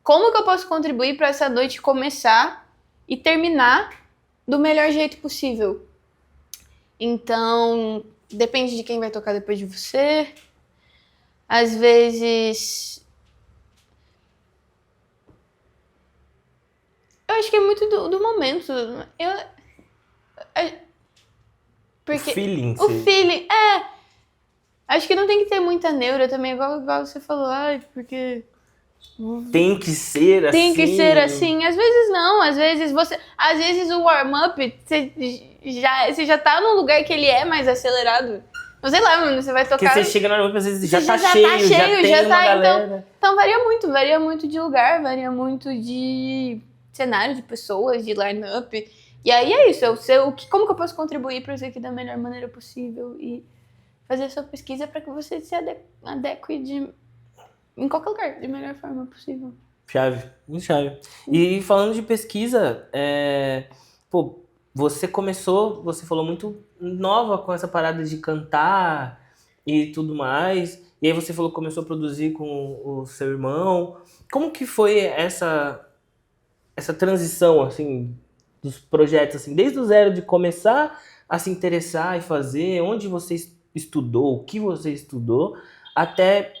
como que eu posso contribuir para essa noite começar e terminar do melhor jeito possível? Então, depende de quem vai tocar depois de você. Às vezes... Eu acho que é muito do momento. Porque O feeling. o feeling, acho que não tem que ter muita neura também, igual você falou. Ai, porque... Tem que ser assim. Tem que ser assim. Às vezes não, às vezes o warm-up, você já tá num lugar que ele é mais acelerado. Não sei lá, mano, você vai tocar... Porque você chega no warm-up, às vezes já tá já cheio, tá cheio, já tem uma galera. Então varia muito de lugar, varia muito de cenário, de pessoas, de line-up. E aí é isso, como que eu posso contribuir para isso aqui da melhor maneira possível e fazer a sua pesquisa para que você se adeque em qualquer lugar, de melhor forma possível. Chave, muito chave. E falando de pesquisa, pô, você falou muito nova com essa parada de cantar e tudo mais. E aí você falou que começou a produzir com o seu irmão. Como que foi essa transição, assim, dos projetos, assim, desde o zero de começar a se interessar e fazer, onde você estudou, o que você estudou, até,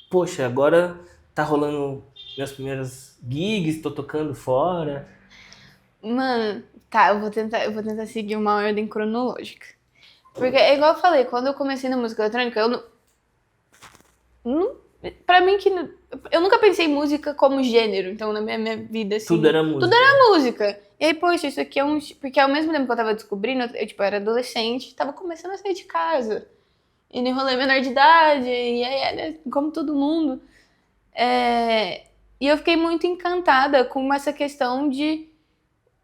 poxa, agora tá rolando minhas primeiras gigs, tô tocando fora. Mano, tá, eu vou tentar seguir uma ordem cronológica. Porque é igual eu falei, quando eu comecei na música eletrônica, pra mim eu nunca pensei em música como gênero, então na minha vida, assim... Tudo era música. Tudo era música. E aí, poxa, isso aqui é porque ao mesmo tempo que eu tava descobrindo, eu tipo, era adolescente, tava começando a sair de casa. E no rolê menor de idade, e aí, né, como todo mundo. E eu fiquei muito encantada com essa questão de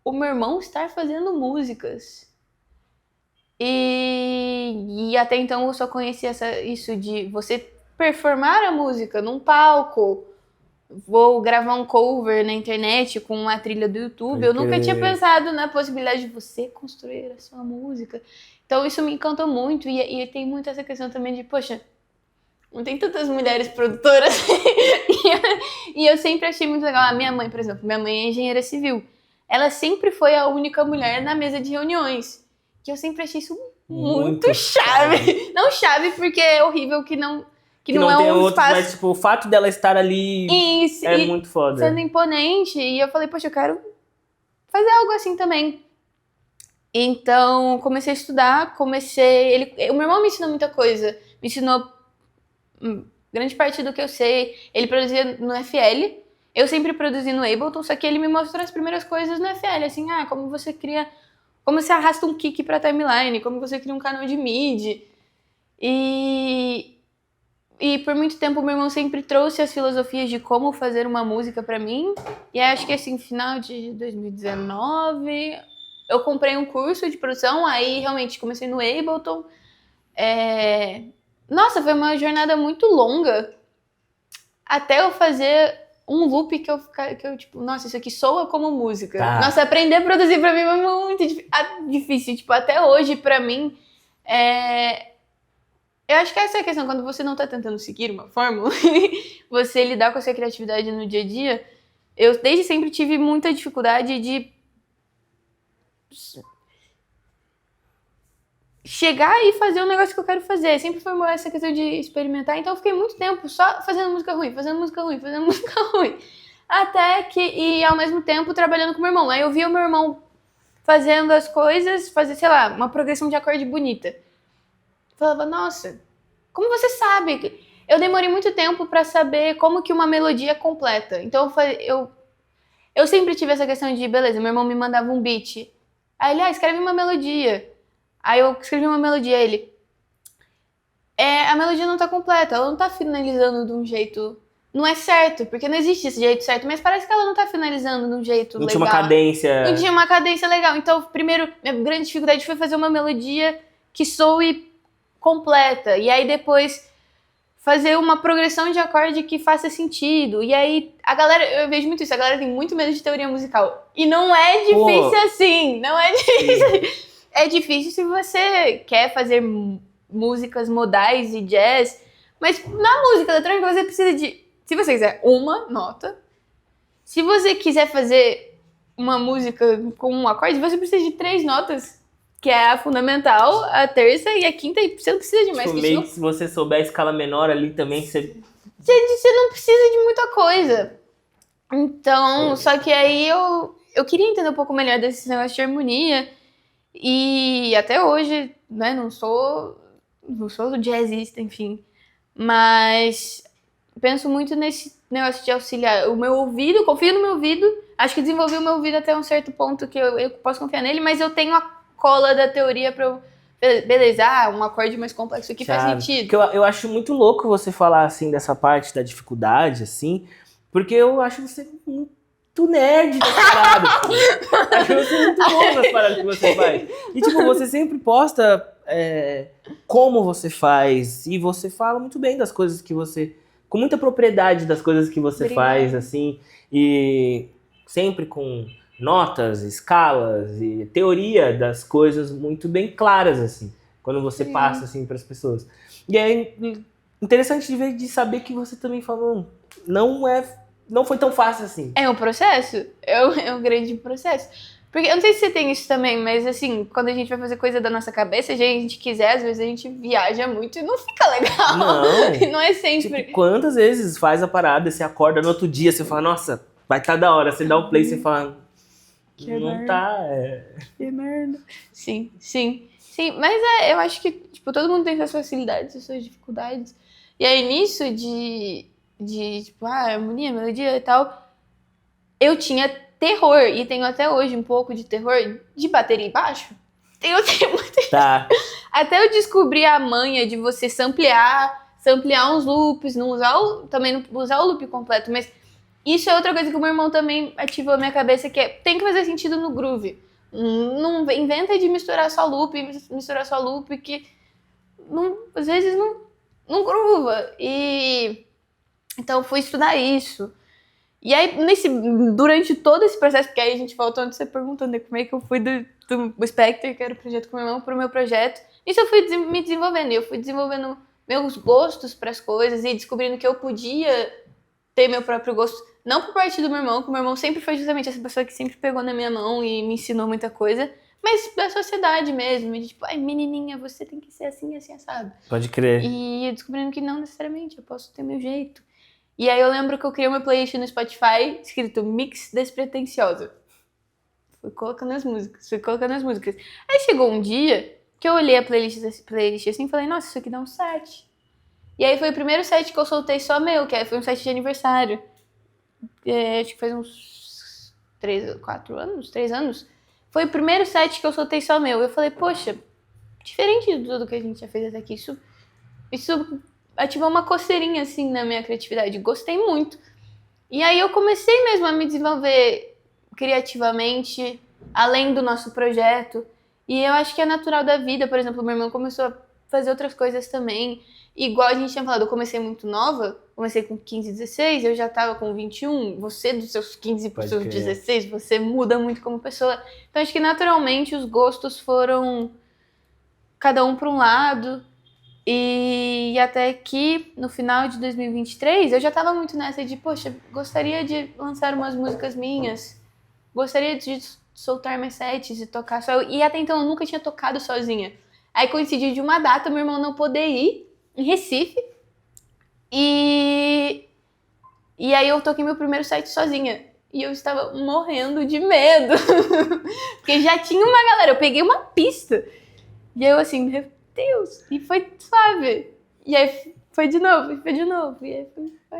o meu irmão estar fazendo músicas. E até então eu só conhecia isso de você performar a música num palco, vou gravar um cover na internet com uma trilha do YouTube. Eu nunca tinha pensado na possibilidade de você construir a sua música. Então isso me encantou muito. E tem muito essa questão também de, poxa, não tem tantas mulheres produtoras. E eu sempre achei muito legal. A minha mãe, por exemplo, minha mãe é engenheira civil. Ela sempre foi a única mulher na mesa de reuniões. Que eu sempre achei isso muito chave. Não chave porque é horrível que não é tem um outros, espaço... mas tipo, o fato dela estar ali muito foda. Sendo imponente. E eu falei, poxa, eu quero fazer algo assim também. Então, comecei a estudar, o meu irmão me ensinou muita coisa. Me ensinou grande parte do que eu sei. Ele produzia no FL. Eu sempre produzi no Ableton, só que ele me mostrou as primeiras coisas no FL. Assim, como você arrasta um kick pra timeline, como você cria um canal de MIDI. E por muito tempo meu irmão sempre trouxe as filosofias de como fazer uma música pra mim. E acho que assim, no final de 2019, eu comprei um curso de produção, aí realmente comecei no Ableton. Nossa, foi uma jornada muito longa até eu fazer um loop que eu tipo, nossa, isso aqui soa como música. Tá. Nossa, aprender a produzir pra mim foi muito difícil. Tipo, até hoje, pra mim, eu acho que essa é a questão, quando você não tá tentando seguir uma fórmula, você lidar com a sua criatividade no dia a dia. Eu desde sempre tive muita dificuldade de chegar e fazer um negócio que eu quero fazer. Sempre foi essa questão de experimentar. Então eu fiquei muito tempo só fazendo música ruim, fazendo música ruim, fazendo música ruim. Até que, e ao mesmo tempo trabalhando com meu irmão. Aí eu via o meu irmão fazendo as coisas, fazer, sei lá, uma progressão de acorde bonita. Eu falava, nossa, como você sabe? Eu demorei muito tempo pra saber como que uma melodia é completa. Então eu sempre tive essa questão de, beleza, meu irmão me mandava um beat. Aí ele, escreve uma melodia. Aí eu escrevi uma melodia, ele... a melodia não tá completa, ela não tá finalizando de um jeito... Não é certo, porque não existe esse jeito certo, mas parece que ela não tá finalizando de um jeito legal. Não tinha uma cadência. Não tinha uma cadência legal. Então, primeiro, minha grande dificuldade foi fazer uma melodia que soe completa. E aí depois fazer uma progressão de acorde que faça sentido. E aí, a galera, eu vejo muito isso, a galera tem muito medo de teoria musical. E não é difícil assim, não é difícil. É difícil se você quer fazer músicas modais e jazz, mas na música eletrônica você precisa de, se você quiser, uma nota. Se você quiser fazer uma música com um acorde, você precisa de 3 notas, que é a fundamental, a terça e a quinta, e você não precisa de mais que isso. Se você souber a escala menor ali também, você não precisa de muita coisa. Então, só que aí eu queria entender um pouco melhor desse negócio de harmonia. E até hoje, né, não sou jazzista, enfim. Mas penso muito nesse negócio de auxiliar o meu ouvido, confio no meu ouvido. Acho que desenvolvi o meu ouvido até um certo ponto que eu posso confiar nele, mas eu tenho a cola da teoria pra eu... Beleza, um acorde mais complexo aqui faz sentido. Porque eu acho muito louco você falar, assim, dessa parte da dificuldade, assim, porque eu acho você muito nerd das paradas. Acho você muito bom nas paradas que você faz. E, tipo, você sempre posta como você faz, e você fala muito bem das coisas que você... Com muita propriedade das coisas que você faz, assim, e sempre com notas, escalas e teoria das coisas muito bem claras, assim, quando você passa, assim, para as pessoas. E é interessante de ver, de saber que você também falou, não foi tão fácil assim. É um processo, é um grande processo. Porque eu não sei se você tem isso também, mas assim, quando a gente vai fazer coisa da nossa cabeça, se a gente quiser, às vezes a gente viaja muito e não fica legal. Não é sempre. Tipo, quantas vezes faz a parada, você acorda no outro dia, você fala, nossa, vai estar da hora. Você dá o play e você fala, que não merda. Tá. Que merda. Sim. Mas eu acho que, tipo, todo mundo tem suas facilidades, suas dificuldades. E aí nisso de tipo, harmonia, melodia e tal, eu tinha terror, e tenho até hoje um pouco de terror de bateria e baixo. Eu tenho muito. Tá. Até eu descobri a manha de você samplear uns loops, também não usar o loop completo, mas isso é outra coisa que o meu irmão também ativou a minha cabeça, que tem que fazer sentido no groove. Não inventa de misturar só loop, que às vezes não groova. E então eu fui estudar isso. E aí, durante todo esse processo, porque aí a gente voltou onde você perguntou, né, como é que eu fui do Spectre, que era o projeto com o meu irmão, pro meu projeto. Isso eu fui me desenvolvendo. Eu fui desenvolvendo meus gostos para as coisas e descobrindo que eu podia ter meu próprio gosto. Não por parte do meu irmão, que o meu irmão sempre foi justamente essa pessoa que sempre pegou na minha mão e me ensinou muita coisa, mas da sociedade mesmo. De tipo, menininha, você tem que ser assim, assado. Pode crer. E eu descobrindo que não necessariamente, eu posso ter meu jeito. E aí eu lembro que eu criei uma playlist no Spotify escrito Mix Despretensioso. Fui colocando as músicas. Aí chegou um dia que eu olhei a playlist assim e falei, nossa, isso aqui dá um set. E aí foi o primeiro set que eu soltei só meu, foi um set de aniversário. Acho que faz uns 3 anos. Foi o primeiro set que eu soltei só meu. Eu falei, poxa, diferente de tudo que a gente já fez até aqui, isso ativou uma coceirinha, assim, na minha criatividade. Gostei muito. E aí eu comecei mesmo a me desenvolver criativamente, além do nosso projeto. E eu acho que é natural da vida. Por exemplo, meu irmão começou a fazer outras coisas também. Igual a gente tinha falado, eu comecei muito nova. Comecei com 15, 16, eu já tava com 21. Você, dos seus 15 para os seus 16, você muda muito como pessoa. Então acho que naturalmente os gostos foram cada um para um lado. E até que no final de 2023 eu já tava muito nessa de, poxa, gostaria de lançar umas músicas minhas, gostaria de soltar mais sets e tocar só. E até então eu nunca tinha tocado sozinha. Aí coincidiu de uma data, meu irmão não poder ir, em Recife. E aí eu toquei meu primeiro set sozinha. E eu estava morrendo de medo. Porque já tinha uma galera, eu peguei uma pista. E eu assim, meu Deus. E foi suave. E aí foi de novo. E aí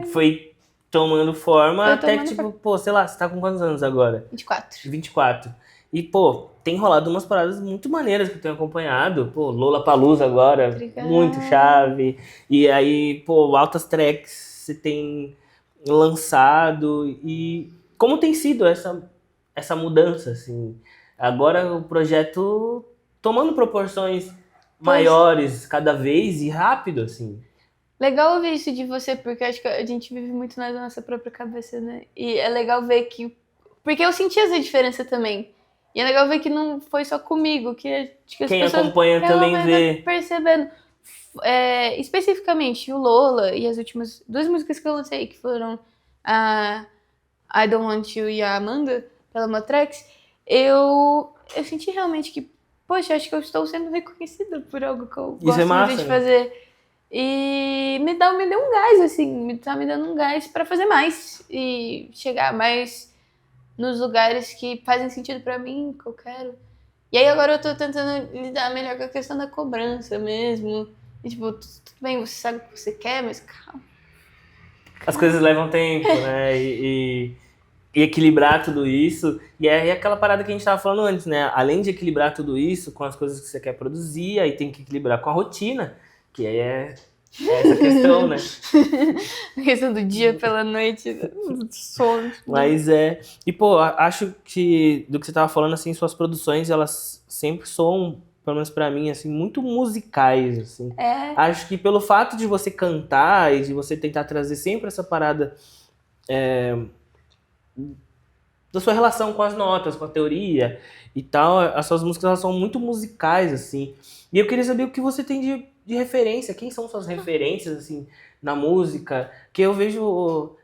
Foi tomando forma Foi até tomando que, tipo, forma. pô, sei lá, você tá com quantos anos agora? 24. 24. E, pô, tem rolado umas paradas muito maneiras que eu tenho acompanhado. Pô, Lollapalooza agora, Obrigada. muito chave. E aí, pô, altas tracks você tem lançado. E como tem sido essa mudança, assim? Agora o projeto tomando proporções maiores cada vez e rápido, assim. Legal ouvir isso de você, porque acho que a gente vive muito na nossa própria cabeça, né? E é legal ver que... Porque eu senti essa diferença também. E é legal ver que não foi só comigo, que acho que as Quem pessoas acompanha também realmente vê. percebendo. Especificamente o Lola e as últimas 2 músicas que eu lancei, que foram a I Don't Want You e a Amanda, pela Matrax, eu senti realmente que, poxa, acho que eu estou sendo reconhecida por algo que eu Isso gosto é massa, muito de né? fazer. E me deu um gás, assim, tá me dando um gás pra fazer mais e chegar mais nos lugares que fazem sentido pra mim, que eu quero. E aí agora eu tô tentando lidar melhor com a questão da cobrança mesmo. E, tipo, tudo bem, você sabe o que você quer, mas calma. As coisas levam tempo, né? E equilibrar tudo isso. E é aquela parada que a gente tava falando antes, né? Além de equilibrar tudo isso com as coisas que você quer produzir, aí tem que equilibrar com a rotina, que aí é essa questão, né? A questão do dia pela noite, do sono. Mas E, pô, acho que do que você tava falando, assim, suas produções, elas sempre são, pelo menos pra mim, assim, muito musicais, assim. É, Acho que pelo fato de você cantar e de você tentar trazer sempre essa parada da sua relação com as notas, com a teoria e tal, as suas músicas elas são muito musicais, assim. E eu queria saber o que você tem de referência, quem são suas referências, assim, na música, que eu vejo...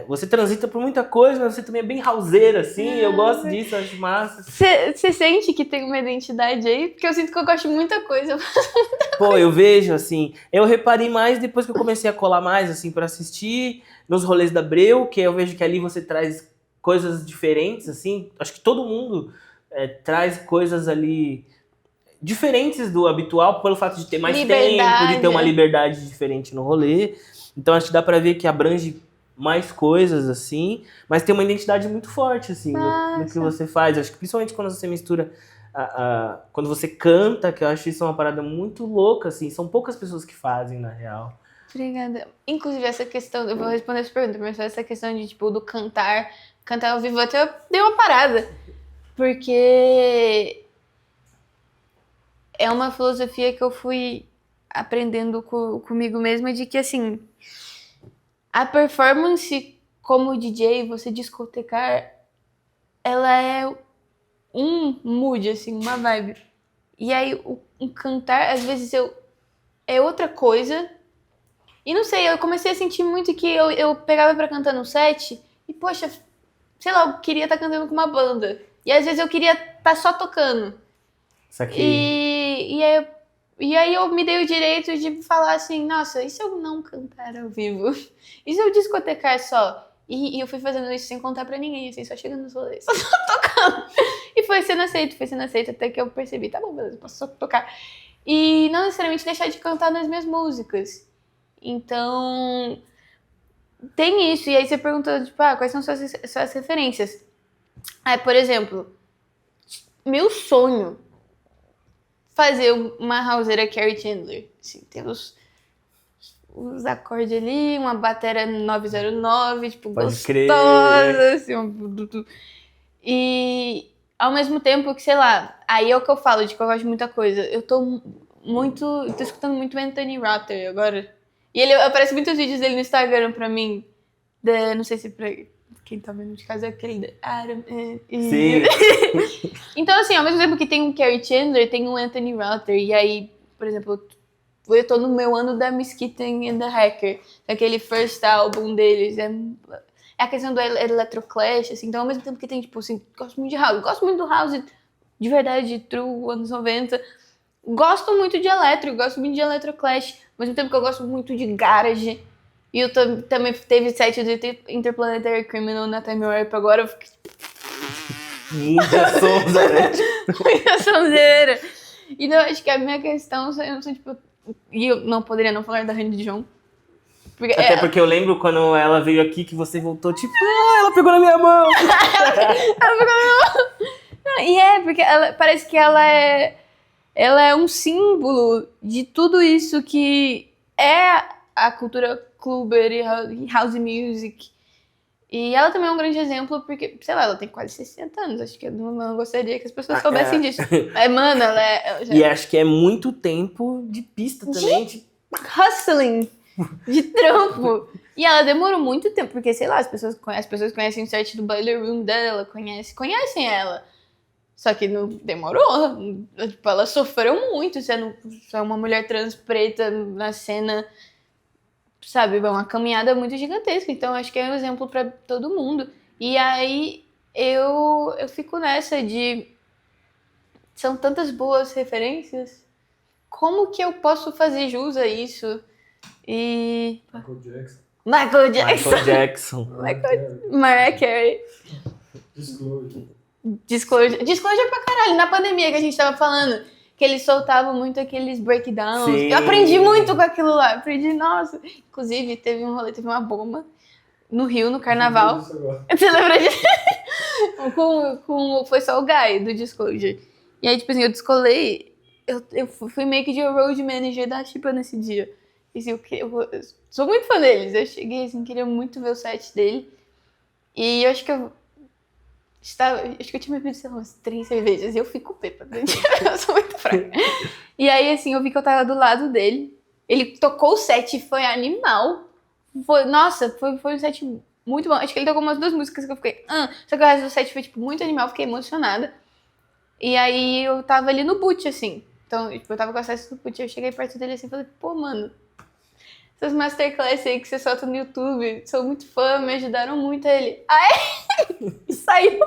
você transita por muita coisa, mas você também é bem houseira, assim, eu gosto disso, acho massa. você sente que tem uma identidade aí? Porque eu sinto que eu gosto de muita coisa. Pô, eu vejo, assim, eu reparei mais depois que eu comecei a colar mais, assim, pra assistir nos rolês da Breu, que eu vejo que ali você traz coisas diferentes, assim, acho que todo mundo traz coisas ali diferentes do habitual, pelo fato de ter mais tempo, de ter uma liberdade diferente no rolê, então acho que dá pra ver que abrange mais coisas, assim, mas tem uma identidade muito forte, assim, no que você faz, acho que principalmente quando você mistura quando você canta, que eu acho isso uma parada muito louca, assim, são poucas pessoas que fazem, na real. Obrigada. Inclusive, essa questão, eu vou responder essa pergunta, mas essa questão de, tipo, do cantar ao vivo, até eu dei uma parada. Porque é uma filosofia que eu fui aprendendo comigo mesma, de que, assim, a performance como DJ, você discotecar, ela é um mood, assim, uma vibe. E aí, o cantar, às vezes, é outra coisa. E não sei, eu comecei a sentir muito que eu pegava pra cantar no set e, poxa, sei lá, eu queria estar cantando com uma banda. E às vezes eu queria estar só tocando. Saquei. E aí eu me dei o direito de falar assim, nossa, e se eu não cantar ao vivo? E se eu discotecar só? E eu fui fazendo isso sem contar pra ninguém, assim, só chegando nos rolês, só tocando. E foi sendo aceito, até que eu percebi, tá bom, beleza, posso só tocar. E não necessariamente deixar de cantar nas minhas músicas. Então, tem isso. E aí você perguntou, tipo, quais são suas referências? Por exemplo, meu sonho fazer uma houseira Carrie Chandler. Assim, tem os acordes ali, uma batera 909, tipo, Pode gostosa, crer. assim, e ao mesmo tempo que, sei lá, aí é o que eu falo, de que eu gosto de muita coisa. Eu tô escutando muito Anthony Rother agora. E ele aparece muitos vídeos dele no Instagram pra mim. Não sei se pra quem tá vendo de casa é aquele Adam. Sim. Então, assim, ao mesmo tempo que tem um Carrie Chandler, tem um Anthony Rother. E aí, por exemplo, eu tô no meu ano da Miss Kitten and the Hacker. Aquele first álbum deles. É a questão do Electroclash, assim. Então, ao mesmo tempo que tem, tipo assim, gosto muito de house. Gosto muito do house de verdade, true, anos 90. gosto muito de eletro, gosto muito de electroclash, ao mesmo tempo que eu gosto muito de garage. E eu também teve set do Interplanetary Criminal na Time Warp, agora eu fiquei Muita sonzeira. muita sonzeira. Então, acho que a minha questão são, tipo... E eu não poderia não falar da Honey Dijon. Porque Até porque eu lembro quando ela veio aqui que você voltou, tipo, ela pegou na minha mão. E porque parece que ela é um símbolo de tudo isso que é a cultura clubber e house music. E ela também é um grande exemplo porque, sei lá, ela tem quase 60 anos. Acho que eu não gostaria que as pessoas soubessem disso. Mano, ela já... E acho que é muito tempo de pista também. Tipo... hustling, de trampo. E ela demorou muito tempo, porque, sei lá, as pessoas conhecem o set do Boiler Room dela, conhecem ela. Só que não demorou. Tipo, ela sofreu muito sendo uma mulher trans preta na cena, sabe? É uma caminhada muito gigantesca. Então, acho que é um exemplo pra todo mundo. E aí, eu fico nessa de... São tantas boas referências. Como que eu posso fazer jus a isso? E... Michael Jackson. Mariah Carey. Disclosure pra caralho. Na pandemia que a gente tava falando, que eles soltavam muito aqueles breakdowns. Sim. Eu aprendi muito com aquilo lá. Aprendi, nossa. Inclusive, teve um rolê, teve uma bomba no Rio, no carnaval. Você lembra disso? Foi só o Guy do Disclosure. E aí, tipo assim, eu descolei. Eu fui meio que de road manager da Chipa nesse dia. E assim, eu sou muito fã deles. Eu cheguei, assim, queria muito ver o set dele. E eu acho que eu tinha bebido, sei lá, umas 3 cervejas. E eu fico bêbada. Eu sou muito fraca. E aí, assim, eu vi que eu tava do lado dele. Ele tocou o set e foi animal. Nossa, foi um set muito bom. Acho que ele tocou umas 2 músicas que eu fiquei... Só que o resto do set foi, tipo, muito animal. Fiquei emocionada. E aí, eu tava ali no boot, assim. Então, tipo, eu tava com acesso no boot. Eu cheguei perto dele, assim, e falei... Pô, mano... Essas masterclass aí que você solta no YouTube, sou muito fã, me ajudaram muito. Aí ele, e saiu.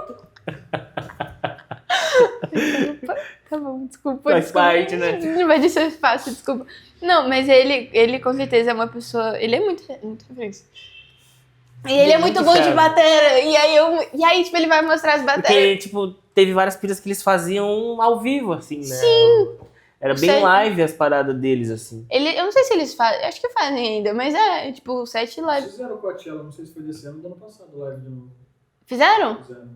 Tá bom, desculpa. Faz parte, né? Mas isso é fácil, desculpa. Não, mas ele com certeza é uma pessoa, ele é muito referência. E ele é muito bom de batera. E aí, tipo, ele vai mostrar as bateras. Porque, tipo, teve várias piras que eles faziam ao vivo, assim, né? Sim. Era bem live as paradas deles, assim. Eu não sei se eles fazem, acho que fazem ainda, mas tipo, 7 live. Fizeram o Coachella, não sei se foi desse ano ou do ano passado, live de novo. Fizeram? Fizeram.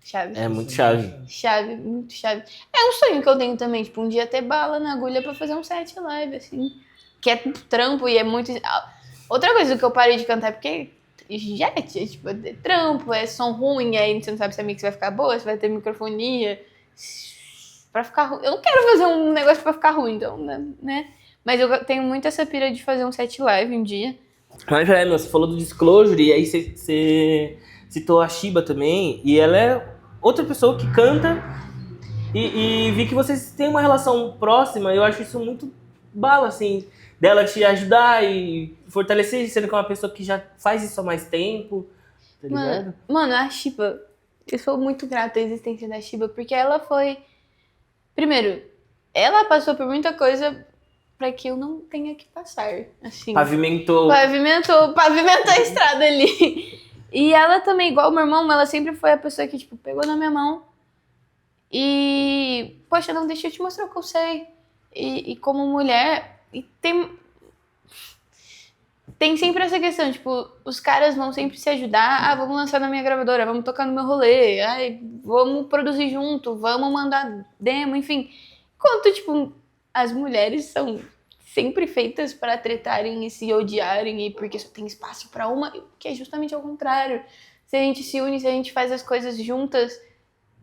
Chave. É muito chave. Chave, muito chave. É um sonho que eu tenho também, tipo, um dia ter bala na agulha pra fazer um set live, assim. Que é trampo e é muito... Outra coisa que eu parei de cantar é porque jet, tipo, é trampo, é som ruim, aí você não sabe se a mix vai ficar boa, se vai ter microfonia... Pra ficar ruim. Eu não quero fazer um negócio pra ficar ruim, então, né? Mas eu tenho muito essa pira de fazer um set live um dia. Mas você falou do Disclosure, e aí você citou a Shiba também, e ela é outra pessoa que canta, e vi que vocês têm uma relação próxima, eu acho isso muito bala, assim, dela te ajudar e fortalecer, sendo que é uma pessoa que já faz isso há mais tempo, tá ligado? Mano, a Shiba, eu sou muito grata à existência da Shiba, porque ela foi... Primeiro, ela passou por muita coisa pra que eu não tenha que passar, assim. Pavimentou a estrada ali. E ela também, igual o meu irmão, ela sempre foi a pessoa que, tipo, pegou na minha mão e... Poxa, não, deixa eu te mostrar o que eu sei. E como mulher, tem sempre essa questão, tipo, os caras vão sempre se ajudar. Vamos lançar na minha gravadora, vamos tocar no meu rolê, vamos produzir junto, vamos mandar demo, enfim. Enquanto, tipo, as mulheres são sempre feitas para tretarem e se odiarem, e porque só tem espaço para uma, que é justamente ao contrário. Se a gente se une, se a gente faz as coisas juntas,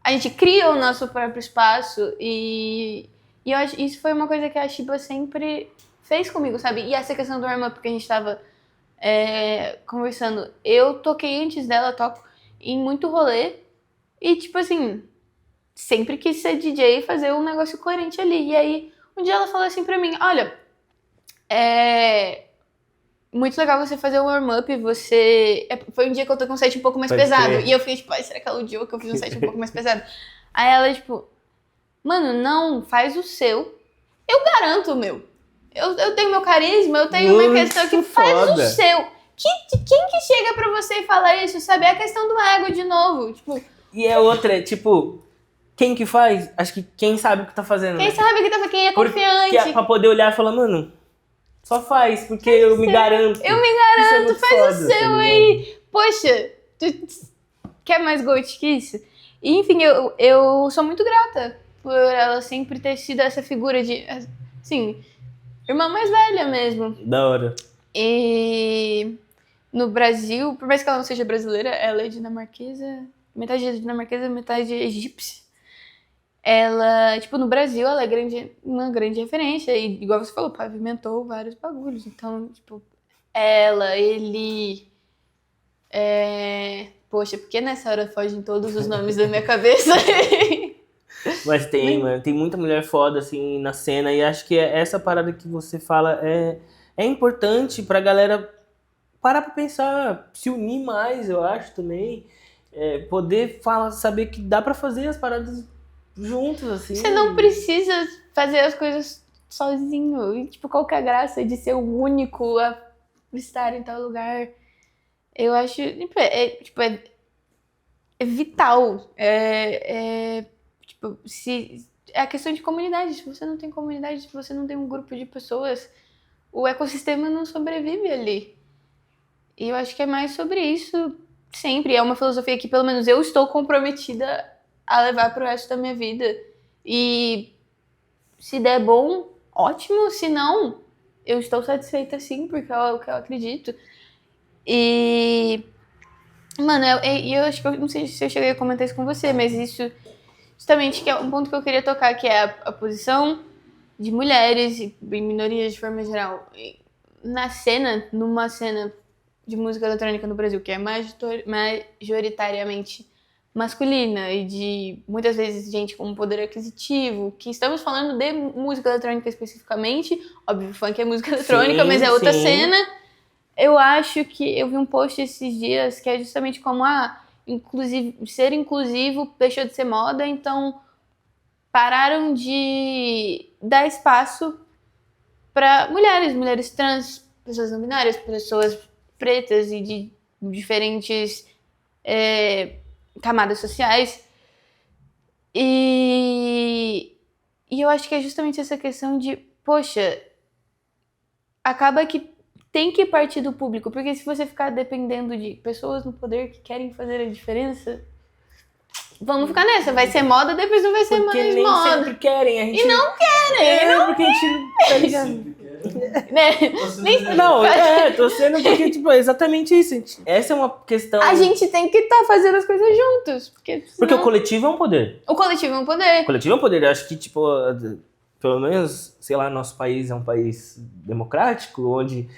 a gente cria o nosso próprio espaço. E eu acho isso foi uma coisa que a Shiba sempre fez comigo, sabe? E essa questão do warm-up que a gente tava conversando, eu toquei antes dela, toco em muito rolê, e tipo assim, sempre quis ser DJ e fazer um negócio coerente ali. E aí, um dia ela falou assim pra mim, olha, muito legal você fazer um warm-up, foi um dia que eu tô com um set um pouco mais pesado, e eu fiquei tipo, será que ela odiou que eu fiz um set um pouco mais pesado? Aí ela, tipo, mano, não, faz o seu, garanto o meu. Eu tenho meu carisma, eu tenho uma questão que faz foda. o seu. Quem que chega pra você e fala isso, sabe? É a questão do ego de novo. Tipo, E é outra, tipo, quem que faz? Acho que quem sabe o que tá fazendo. quem né? sabe que quem é confiante. Porque pra poder olhar e falar, mano, só faz, porque eu me garanto. Eu me Isso é muito faz o foda, seu tá ligado? aí. Poxa, tu quer mais gold que isso? E, enfim, eu sou muito grata por ela sempre ter sido essa figura de, assim, irmã mais velha mesmo. Da hora. E no Brasil, por mais que ela não seja brasileira, ela é dinamarquesa, metade dinamarquesa, metade egípcia. Ela, tipo, no Brasil, ela é uma grande referência. E, igual você falou, pavimentou vários bagulhos. Então, tipo, ela, ele... Poxa, por que nessa hora fogem todos os nomes da minha cabeça? Mas tem, mano, tem muita mulher foda, assim, na cena. E acho que essa parada que você fala é importante pra galera parar pra pensar, se unir mais, eu acho, também. Poder saber que dá pra fazer as paradas juntos, assim. Você não precisa fazer as coisas sozinho. E, tipo, qual que é a graça de ser o único a estar em tal lugar? Eu acho, tipo, é vital. Tipo, é a questão de comunidade. Se você não tem comunidade, se você não tem um grupo de pessoas, o ecossistema não sobrevive ali. E eu acho que é mais sobre isso sempre. É uma filosofia que, pelo menos, eu estou comprometida a levar pro resto da minha vida. E se der bom, ótimo. Se não, eu estou satisfeita sim, porque é o que eu acredito. E... Mano, eu acho que eu não sei se eu cheguei a comentar isso com você, mas isso justamente que é um ponto que eu queria tocar, que é a posição de mulheres e minorias de forma geral numa cena de música eletrônica no Brasil, que é majoritariamente masculina e de muitas vezes gente com poder aquisitivo, que estamos falando de música eletrônica especificamente, óbvio, funk é música eletrônica, Sim, mas é outra sim. cena. Eu acho que eu vi um post esses dias que é justamente como ser inclusivo deixou de ser moda, então pararam de dar espaço para mulheres trans, pessoas não binárias, pessoas pretas e de diferentes camadas sociais. E eu acho que é justamente essa questão de, poxa, acaba que tem que partir do público, porque se você ficar dependendo de pessoas no poder que querem fazer a diferença, vamos ficar nessa, vai ser moda, depois não vai ser Porque mais nem moda. sempre querem. A gente... E não querem, porque a gente não tá ligado. Né? Não, tô sendo porque, tipo, é exatamente isso. Essa é uma questão... A gente tem que estar fazendo as coisas juntos, porque Porque o coletivo é um poder. o coletivo é um poder. O coletivo é um poder. Eu acho que, tipo, pelo menos, sei lá, nosso país é um país democrático, onde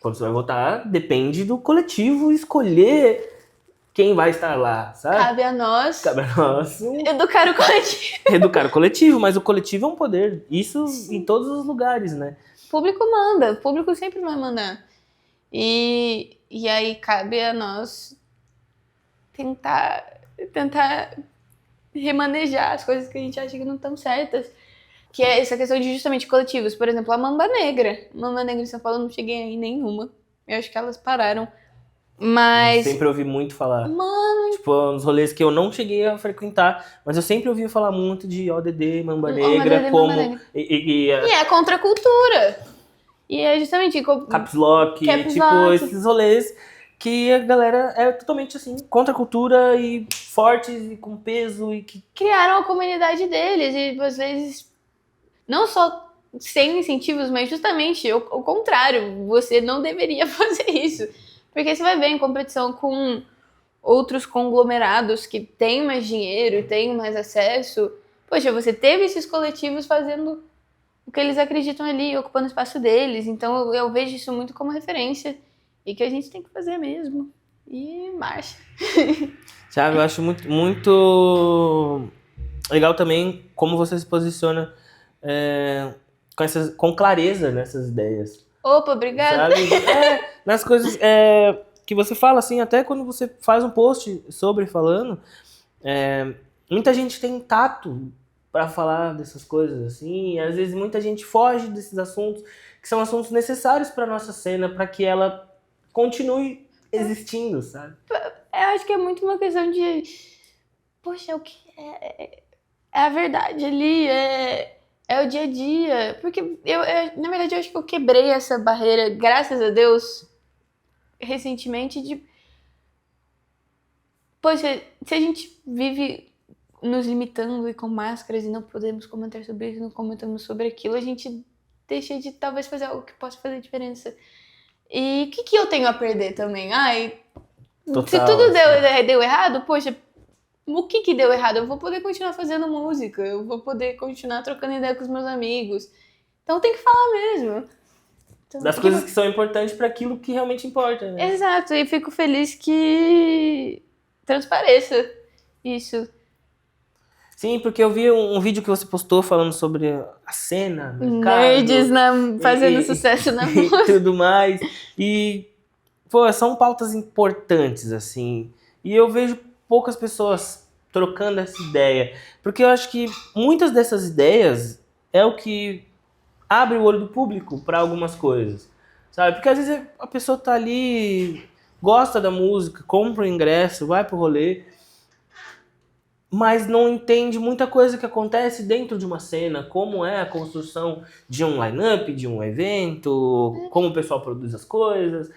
quando você vai votar, depende do coletivo escolher quem vai estar lá, sabe? Cabe a nós educar o coletivo. Educar o coletivo, mas o coletivo é um poder. Isso em todos os lugares, né? O público manda, o público sempre vai mandar. E aí cabe a nós tentar remanejar as coisas que a gente acha que não estão certas. Que é essa questão de justamente coletivos. Por exemplo, a Mamba Negra. Mamba Negra em São Paulo eu não cheguei em nenhuma. Eu acho que elas pararam. Mas... Sempre ouvi muito falar. Mano... Tipo, nos rolês que eu não cheguei a frequentar, mas eu sempre ouvi falar muito de ODD, Mamba Negra, ODD, como... Mamba Negra. E é a contracultura. E é justamente... Caps Lock, Caps tipo, Lock. esses rolês que a galera é totalmente assim, contra a cultura e fortes e com peso e que... Criaram a comunidade deles e às vezes... Não só sem incentivos, mas justamente o contrário. Você não deveria fazer isso. Porque você vai ver em competição com outros conglomerados que têm mais dinheiro, têm mais acesso. Poxa, você teve esses coletivos fazendo o que eles acreditam ali, ocupando o espaço deles. Então eu vejo isso muito como referência. E que a gente tem que fazer mesmo. E marcha. Sabe, eu acho muito, muito legal também como você se posiciona com clareza nessas ideias. Opa, obrigada. Sabe? Nas coisas que você fala, assim, até quando você faz um post falando, muita gente tem tato pra falar dessas coisas, assim. E às vezes muita gente foge desses assuntos, que são assuntos necessários pra nossa cena, pra que ela continue existindo, sabe? Eu acho que é muito uma questão de... Poxa, o que é a verdade ali, é o dia a dia. Porque na verdade, eu acho que eu quebrei essa barreira, graças a Deus, recentemente, de... Poxa, se a gente vive nos limitando e com máscaras e não podemos comentar sobre isso, não comentamos sobre aquilo, a gente deixa de talvez fazer algo que possa fazer diferença. E o que eu tenho a perder também? Ai, Total, se tudo assim. deu errado, poxa, o que deu errado? Eu vou poder continuar fazendo música, eu vou poder continuar trocando ideia com os meus amigos. Então tem que falar mesmo. Então, Das coisas que são importantes pra aquilo que realmente importa, né? Exato, e fico feliz que transpareça isso. Sim, porque eu vi um vídeo que você postou falando sobre a cena, mercado, Nerds fazendo sucesso na música. e tudo mais. E, pô, são pautas importantes, assim. E eu vejo poucas pessoas trocando essa ideia. Porque eu acho que muitas dessas ideias é o que abre o olho do público para algumas coisas, sabe? Porque às vezes a pessoa tá ali, gosta da música, compra o ingresso, vai pro rolê, mas não entende muita coisa que acontece dentro de uma cena, como é a construção de um line-up, de um evento, como o pessoal produz as coisas,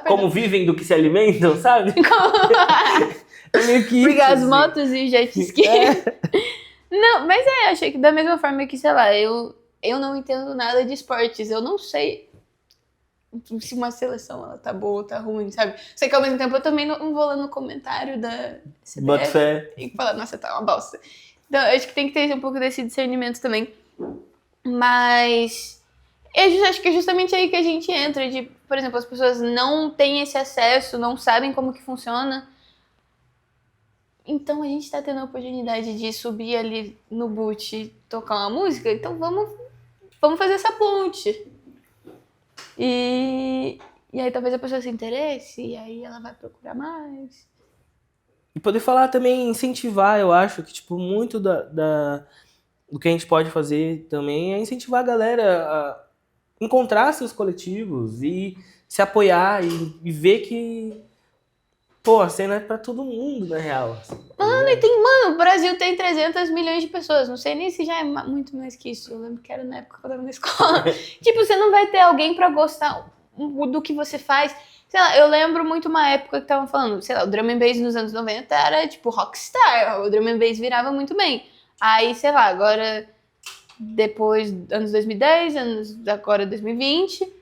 como vivem do que se alimentam, sabe? É meio que Porque isso, as assim. motos e jet ski. Não, mas achei que da mesma forma que, sei lá, eu não entendo nada de esportes, eu não sei se uma seleção ela tá boa ou tá ruim, sabe? Sei que ao mesmo tempo eu também não vou lá no comentário da Bota CBF fé. e falar, nossa, tá uma bosta. Então, eu acho que tem que ter um pouco desse discernimento também. Mas acho que é justamente aí que a gente entra, de, por exemplo, as pessoas não têm esse acesso, não sabem como que funciona. Então a gente tá tendo a oportunidade de subir ali no boot e tocar uma música, então vamos fazer essa ponte. E aí talvez a pessoa se interesse, e aí ela vai procurar mais. E poder falar também, incentivar, eu acho que, tipo, muito do que a gente pode fazer também é incentivar a galera a encontrar seus coletivos e se apoiar e ver que, pô, a cena é pra todo mundo, na real. Assim, Mano, o Brasil tem 300 milhões de pessoas, não sei nem se já é muito mais que isso. Eu lembro que era na época que eu tava na escola. Tipo, você não vai ter alguém pra gostar do que você faz. Sei lá, eu lembro muito uma época que estavam falando, sei lá, o drum and bass nos anos 90 era tipo rockstar, o drum and bass virava muito bem. Aí, sei lá, agora, depois, anos 2010, agora 2020,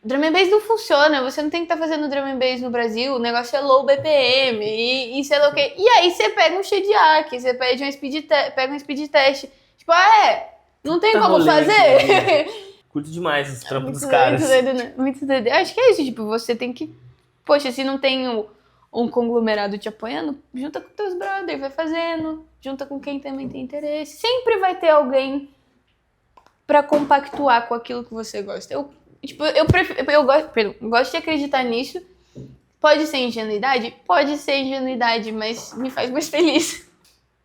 drum and bass não funciona, você não tem que estar fazendo drum and bass no Brasil, o negócio é low BPM e sei lá o quê. E aí você pega um Shediac, você pega um speed test, tipo, não tem como rolê fazer? aqui, né? Curto demais os trampos dos caras. Muito doido, né? Muito doido. Eu acho que é isso, tipo, você tem que... Poxa, se não tem um conglomerado te apoiando, junta com teus brothers, vai fazendo, junta com quem também tem interesse. Sempre vai ter alguém pra compactuar com aquilo que você gosta. Eu gosto de acreditar nisso. Pode ser ingenuidade? Pode ser ingenuidade, mas me faz mais feliz.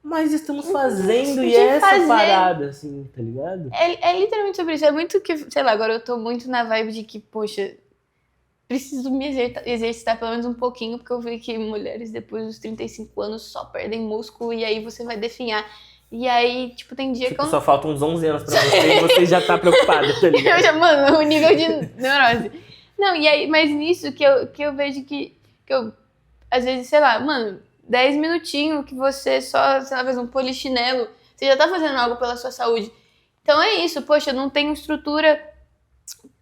Mas estamos fazendo De e essa fazer. parada, assim, tá ligado? É literalmente sobre isso. É muito que, sei lá, agora eu tô muito na vibe de que, poxa, preciso me exercitar pelo menos um pouquinho, porque eu vi que mulheres depois dos 35 anos só perdem músculo e aí você vai definhar. E aí, tipo, tem dia que eu não... Só faltam uns 11 anos pra você e você já tá preocupada, tá ligado? Mano, o nível de neurose. Não, e aí, mas nisso que eu vejo que eu, às vezes, sei lá, mano, 10 minutinhos que você só, sei lá, faz um polichinelo, você já tá fazendo algo pela sua saúde. Então é isso, poxa, eu não tenho estrutura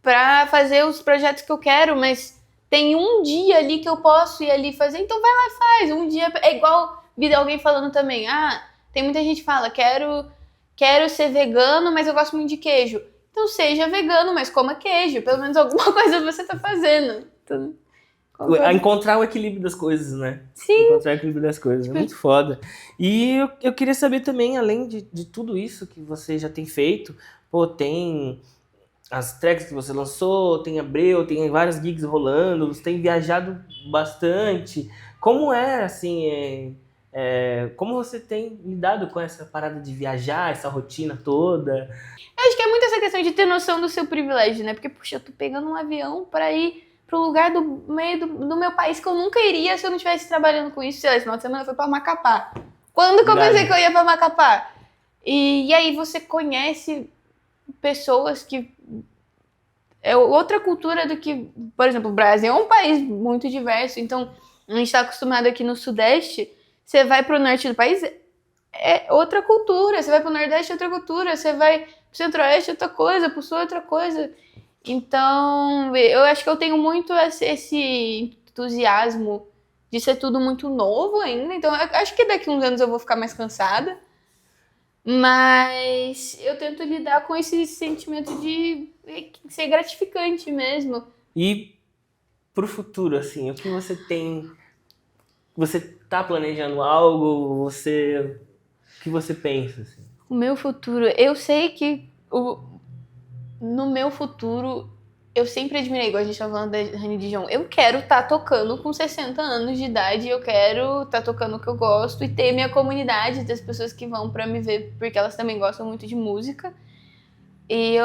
pra fazer os projetos que eu quero, mas tem um dia ali que eu posso ir ali fazer, então vai lá e faz. Um dia, é igual vi alguém falando também, tem muita gente que fala, quero ser vegano, mas eu gosto muito de queijo. Então seja vegano, mas coma queijo. Pelo menos alguma coisa você tá fazendo. Então, encontrar o equilíbrio das coisas, né? Sim. Encontrar o equilíbrio das coisas. É muito foda. E eu queria saber também, além de tudo isso que você já tem feito, pô, tem as tracks que você lançou, tem Abreu, tem várias gigs rolando, você tem viajado bastante. Como é, assim, Como você tem lidado com essa parada de viajar, essa rotina toda? Eu acho que é muito essa questão de ter noção do seu privilégio, né? Porque, puxa, eu tô pegando um avião pra ir pro lugar do meio do meu país que eu nunca iria se eu não estivesse trabalhando com isso. Sei lá, esse final de semana eu fui pra Macapá. Quando que eu pensei que eu ia pra Macapá? E aí você conhece pessoas que... É outra cultura do que... Por exemplo, o Brasil é um país muito diverso. Então, a gente tá acostumado aqui no Sudeste. Você vai pro Norte do país, é outra cultura. Você vai pro Nordeste, é outra cultura. Você vai pro Centro-Oeste, outra coisa. Pro Sul, outra coisa. Então, eu acho que eu tenho muito esse entusiasmo de ser tudo muito novo ainda. Então, eu acho que daqui a uns anos eu vou ficar mais cansada. Mas eu tento lidar com esse sentimento de ser gratificante mesmo. E pro futuro, assim, o que você tem... Você tá planejando algo? O que você pensa, assim? O meu futuro... Eu sei que no meu futuro... Eu sempre admirei, igual a gente tava falando da Rani Dijon, eu quero estar tocando com 60 anos de idade, eu quero estar tocando o que eu gosto e ter minha comunidade, das pessoas que vão pra me ver, porque elas também gostam muito de música. E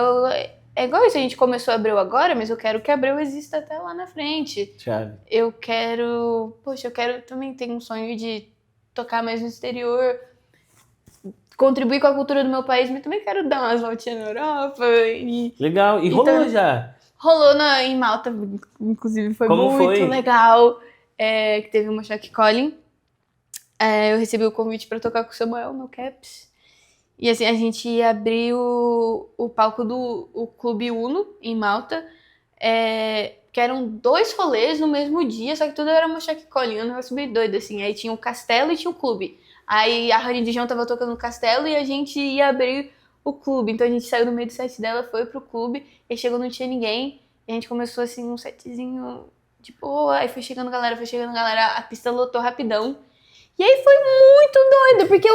é igual isso, a gente começou a Abreu agora, mas eu quero que a Abreu exista até lá na frente. Chave. Eu quero também ter um sonho de tocar mais no exterior, contribuir com a cultura do meu país, mas também quero dar umas voltinhas na Europa. Legal, e rolou já? Rolou em Malta, inclusive foi Como muito foi? legal, que teve uma Shaq Calling. Eu recebi o convite para tocar com o Samuel no Caps. E assim, a gente ia abrir o palco do Clube Uno, em Malta, que eram 2 rolês no mesmo dia, só que tudo era uma Shaq Calling, um negócio meio doido, assim. Aí tinha o Castelo e tinha o Clube. Aí a Rani Dijon tava tocando no Castelo e a gente ia abrir o clube. Então a gente saiu do meio do set dela, foi pro clube, e chegou, não tinha ninguém, e a gente começou assim um setzinho de boa, aí foi chegando galera, a pista lotou rapidão. E aí foi muito doido, porque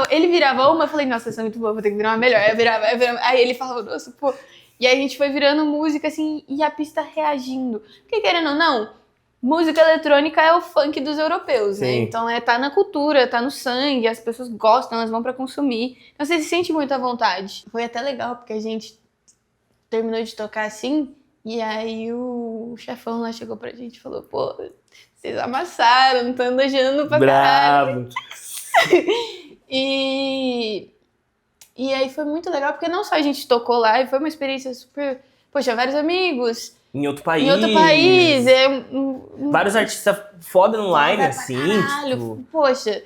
ele virava uma, eu falei, nossa, essa é muito boa, vou ter que virar uma melhor. Aí ele falava, nossa, pô. E aí a gente foi virando música assim, e a pista reagindo. Porque querendo ou não, música eletrônica é o funk dos europeus, né? Sim. Então tá na cultura, tá no sangue, as pessoas gostam, elas vão pra consumir. Então você se sente muito à vontade. Foi até legal, porque a gente terminou de tocar assim, e aí o chefão lá chegou pra gente e falou, pô, vocês amassaram, estão elogiando pra caralho. Bravo! E aí foi muito legal, porque não só a gente tocou lá, e foi uma experiência super... Poxa, vários amigos... Em outro país. Vários artistas foda online, assim. Caralho, Tipo... poxa.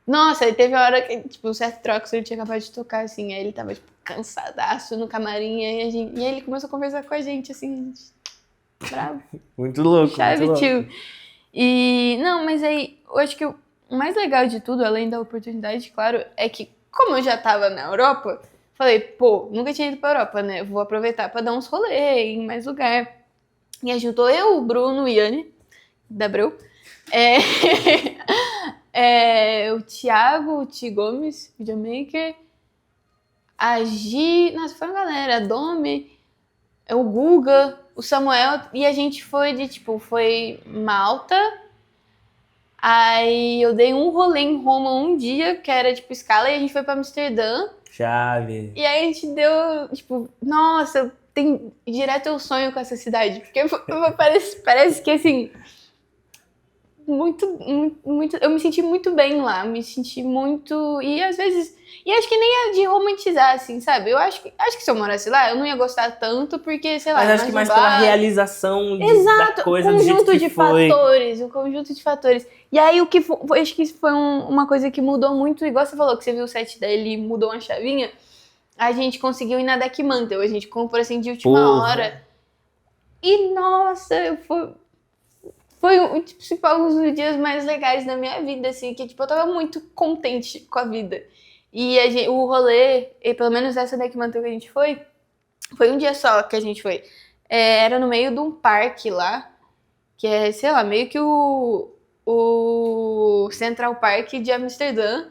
Nossa, aí teve a hora que, tipo, o Seth Trox, ele tinha acabado de tocar, assim, aí ele tava, tipo, cansadaço no camarim, e aí ele começou a conversar com a gente, assim, bravo. Muito louco, Chave, muito louco. tio. E, não, mas aí, eu acho que o mais legal de tudo, além da oportunidade, claro, é que, como eu já tava na Europa, falei, pô, nunca tinha ido pra Europa, né? Vou aproveitar pra dar uns rolê em mais lugar. E aí juntou eu, o Bruno e Yane, da Abreu. O Thiago, o Ti Gomes, videomaker. A Gi, nossa, foi uma galera. A Domi, o Guga, o Samuel. E a gente foi Malta. Aí eu dei um rolê em Roma um dia, que era, tipo, escala. E a gente foi pra Amsterdã. Chave. E aí a gente deu, tipo, nossa, tem direto eu sonho com essa cidade. Porque parece que, assim, muito, eu me senti muito bem lá, me senti muito, e às vezes, e acho que nem é de romantizar, assim, sabe? Eu acho que se eu morasse lá, eu não ia gostar tanto, porque, sei lá... Mas acho que mais pela realização Exato, da coisa, o do jeito conjunto que de foi. fatores, o conjunto de fatores. E aí, acho que isso foi uma coisa que mudou muito, igual você falou, que você viu o set dele e mudou uma chavinha, a gente conseguiu ir na Deck Mantle, a gente comprou, assim, de última hora. E, nossa, foi tipo, alguns dos dias mais legais da minha vida, assim, que, tipo, eu tava muito contente com a vida. E o rolê, e pelo menos essa Deck Mantle que a gente foi um dia só que a gente foi. Era no meio de um parque lá, que é, sei lá, meio que o Central Park de Amsterdã.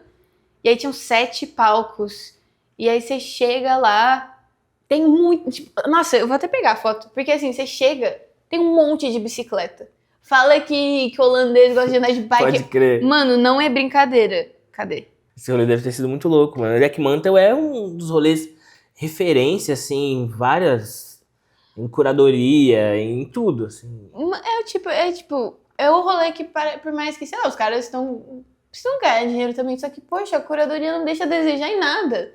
E aí tinham 7 palcos. E aí você chega lá, tem muito... Tipo, nossa, eu vou até pegar a foto. Porque assim, você chega, tem um monte de bicicleta. Fala que holandês gosta de andar de bike. Pode crer. Mano, não é brincadeira. Cadê? Esse rolê deve ter sido muito louco, mano. Jack Mantle é um dos rolês referência, assim, em várias... Em curadoria, em tudo, assim. É o rolê que, por mais que, sei lá, os caras precisam ganhar dinheiro também, só que, poxa, a curadoria não deixa a desejar em nada.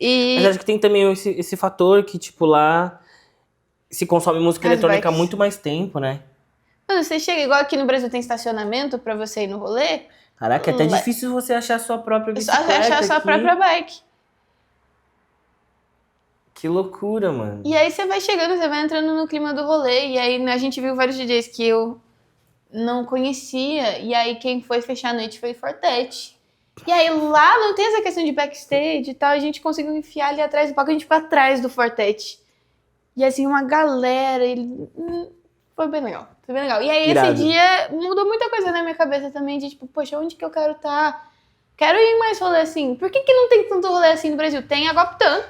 Mas acho que tem também esse fator que, tipo, lá se consome música As eletrônica há bikes. muito mais tempo, né? Mano, você chega, igual aqui no Brasil tem estacionamento pra você ir no rolê, Caraca, é até Vai. difícil você achar a sua própria é só bicicleta achar a sua aqui. própria bike. Que loucura, mano. E aí você vai chegando, você vai entrando no clima do rolê, e aí a gente viu vários DJs que eu não conhecia, e aí quem foi fechar a noite foi Fortet. E aí lá não tem essa questão de backstage e tal, a gente conseguiu enfiar ali atrás do palco, a gente ficou atrás do Fortet. E assim, uma galera, foi bem legal, foi bem legal. E aí Irado. esse dia mudou muita coisa na minha cabeça também, de tipo, poxa, onde que eu quero estar? Quero ir mais rolê assim. Por que não tem tanto rolê assim no Brasil? Tem a Goptan,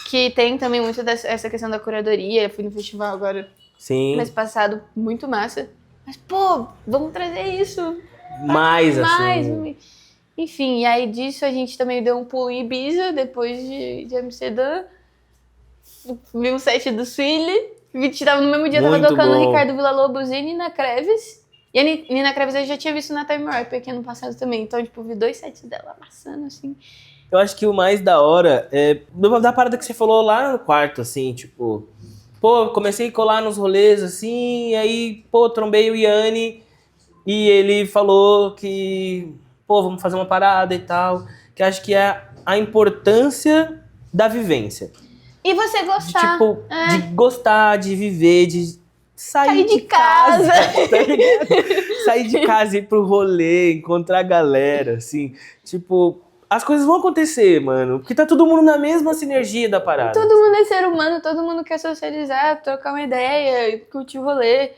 que tem também muito essa questão da curadoria. Eu fui no festival agora, Sim, mês passado, muito massa. Mas, pô, vamos trazer isso mais mais. assim. Enfim, e aí disso a gente também deu um pulo em Ibiza, depois de Amsterdã. Vi um set do Swilly. No mesmo dia tava Muito tocando bom. Ricardo Villa-Lobos e Nina Kreves. E a Nina Kreves eu já tinha visto na Time Warp ano passado também. Então, tipo, vi 2 sets dela amassando, assim. Eu acho que o mais da hora é da parada que você falou lá no quarto, assim, tipo... Pô, comecei a colar nos rolês, assim, e aí, pô, trombei o Yanni e ele falou que, pô, vamos fazer uma parada e tal. Que acho que é a importância da vivência. E você De, gostar. tipo, de gostar, de viver, de sair de casa. tá ligado? Sair de casa e ir pro rolê, encontrar a galera, assim. Tipo, as coisas vão acontecer, mano. Porque tá todo mundo na mesma sinergia da parada. Todo mundo é ser humano, todo mundo quer socializar, trocar uma ideia, curtir o rolê.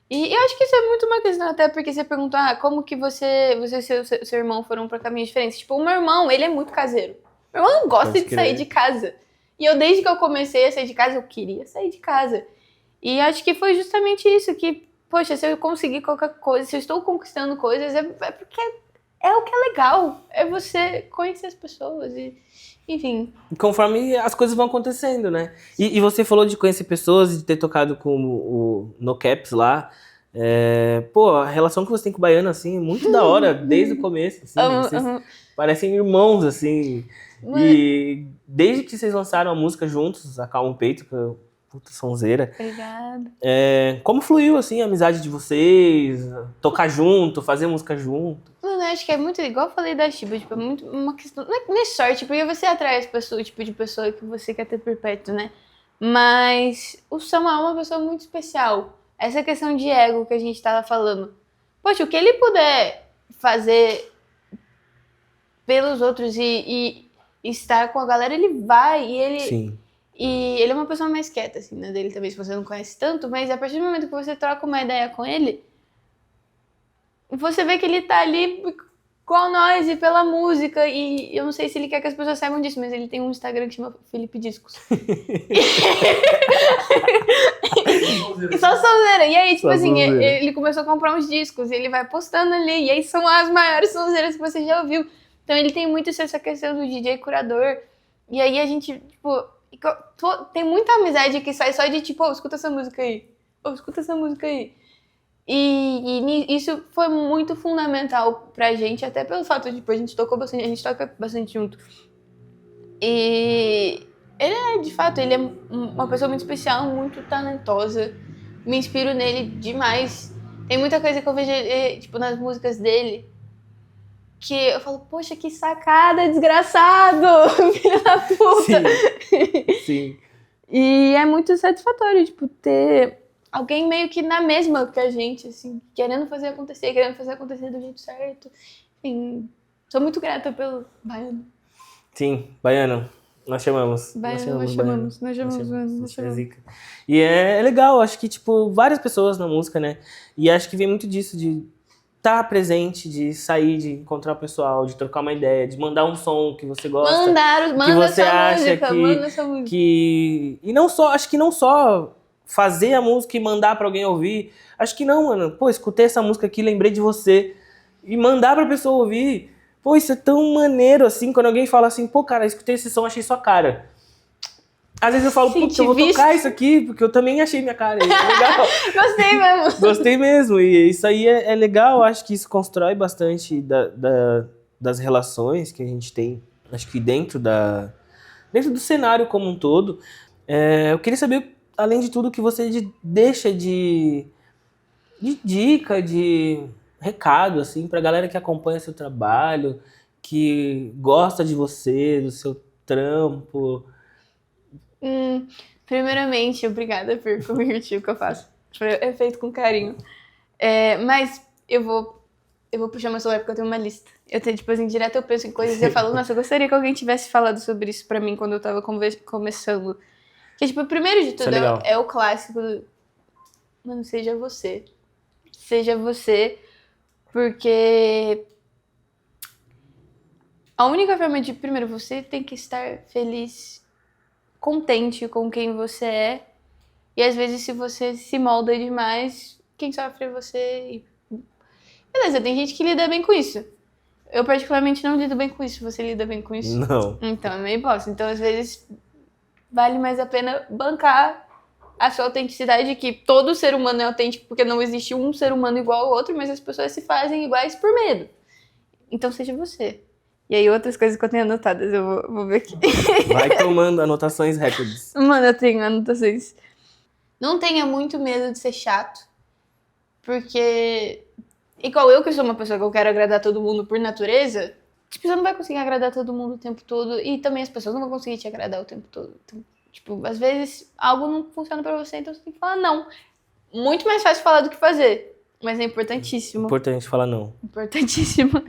E eu acho que isso é muito uma questão, até porque você perguntou, como que você e seu irmão foram pra caminhos diferentes? Tipo, o meu irmão, ele é muito caseiro. Meu irmão não gosta Pode de sair crer. de casa. E eu, desde que eu comecei a sair de casa, eu queria sair de casa. E acho que foi justamente isso, que, poxa, se eu conseguir qualquer coisa, se eu estou conquistando coisas, é porque é o que é legal. É você conhecer as pessoas e, enfim. Conforme as coisas vão acontecendo, né? E você falou de conhecer pessoas e de ter tocado com o No Caps lá. Pô, a relação que você tem com o Baiano, assim, é muito da hora, desde o começo. Assim, vocês parecem irmãos, assim. E desde que vocês lançaram a música juntos, Acalma o Peito, que é puta sonzeira. Obrigada. Como fluiu, assim, a amizade de vocês? Tocar junto, fazer música junto? Mano, eu acho que é muito igual eu falei da Shiba, tipo, é muito uma questão. Não é sorte, porque você atrai as pessoas, o tipo de pessoa que você quer ter por perto, né? Mas o Samuel é uma pessoa muito especial. Essa questão de ego que a gente tava falando. Poxa, o que ele puder fazer pelos outros e estar com a galera, ele vai. E ele. Sim. E ele é uma pessoa mais quieta, assim, né? Dele também, se você não conhece tanto, mas a partir do momento que você troca uma ideia com ele, você vê que ele tá ali igual nós e pela música. E eu não sei se ele quer que as pessoas saibam disso, mas ele tem um Instagram que chama Felipe Discos. Só sonzeira. E aí, tipo Só assim, sonzeira. ele começou a comprar uns discos e ele vai postando ali. E aí são as maiores sonzeiras que você já ouviu. Então ele tem muito essa questão do DJ curador. E aí a gente, tipo, tem muita amizade que sai só de tipo, escuta essa música aí. Escuta essa música aí. E isso foi muito fundamental pra gente, até pelo fato de, tipo, a gente toca bastante junto. E ele de fato, ele é uma pessoa muito especial, muito talentosa. Me inspiro nele demais. Tem muita coisa que eu vejo, tipo, nas músicas dele, que eu falo, poxa, que sacada, desgraçado, filho da puta. Sim. E é muito satisfatório, tipo, ter alguém meio que na mesma que a gente, assim, querendo fazer acontecer do jeito certo. Enfim, sou muito grata pelo Baiano. Sim, Baiano. Nós chamamos. Nós chamamos. É zica. E é legal, acho que, tipo, várias pessoas na música, né? E acho que vem muito disso, de estar presente, de sair, de encontrar o pessoal, de trocar uma ideia, de mandar um som que você gosta. Manda você essa acha música, que- manda essa música. E não só, acho que não só fazer a música e mandar pra alguém ouvir. Acho que não, mano. Pô, escutei essa música aqui, lembrei de você. E mandar pra pessoa ouvir. Pô, isso é tão maneiro, assim, quando alguém fala assim, pô, cara, escutei esse som, achei sua cara. Às vezes eu falo, putz, eu vou tocar isso aqui, porque eu também achei minha cara. E é legal. Gostei mesmo. Gostei mesmo. E isso aí é legal, acho que isso constrói bastante das relações que a gente tem. Acho que dentro do cenário como um todo. Eu queria saber, além de tudo, o que você deixa de dica, de recado, assim, pra galera que acompanha seu trabalho, que gosta de você, do seu trampo. Primeiramente, obrigada por curtir o que eu faço. É feito com carinho. Mas eu vou puxar meu celular porque eu tenho uma lista. Eu tenho, tipo assim, direto eu penso em coisas e eu falo, nossa, eu gostaria que alguém tivesse falado sobre isso pra mim quando eu tava começando. Que, tipo, primeiro de tudo, é o clássico do... Mano, seja você. Seja você, porque... A única forma de, primeiro, você tem que estar feliz, contente com quem você é. E às vezes, se você se molda demais, quem sofre é você. Beleza, tem gente que lida bem com isso. Eu particularmente não lido bem com isso. Você lida bem com isso? Não. Então, é meio bosta. Então, às vezes, vale mais a pena bancar a sua autenticidade, que todo ser humano é autêntico, porque não existe um ser humano igual ao outro, mas as pessoas se fazem iguais por medo. Então, seja você. E aí, outras coisas que eu tenho anotadas, eu vou ver aqui. Vai tomando anotações recordes. Mano, eu tenho anotações. Não tenha muito medo de ser chato, porque... Igual eu, que sou uma pessoa que eu quero agradar todo mundo por natureza, tipo, você não vai conseguir agradar todo mundo o tempo todo, e também as pessoas não vão conseguir te agradar o tempo todo. Então, tipo, às vezes algo não funciona pra você, então você tem que falar não. Muito mais fácil falar do que fazer, mas é importantíssimo. Importante falar não. Importantíssimo.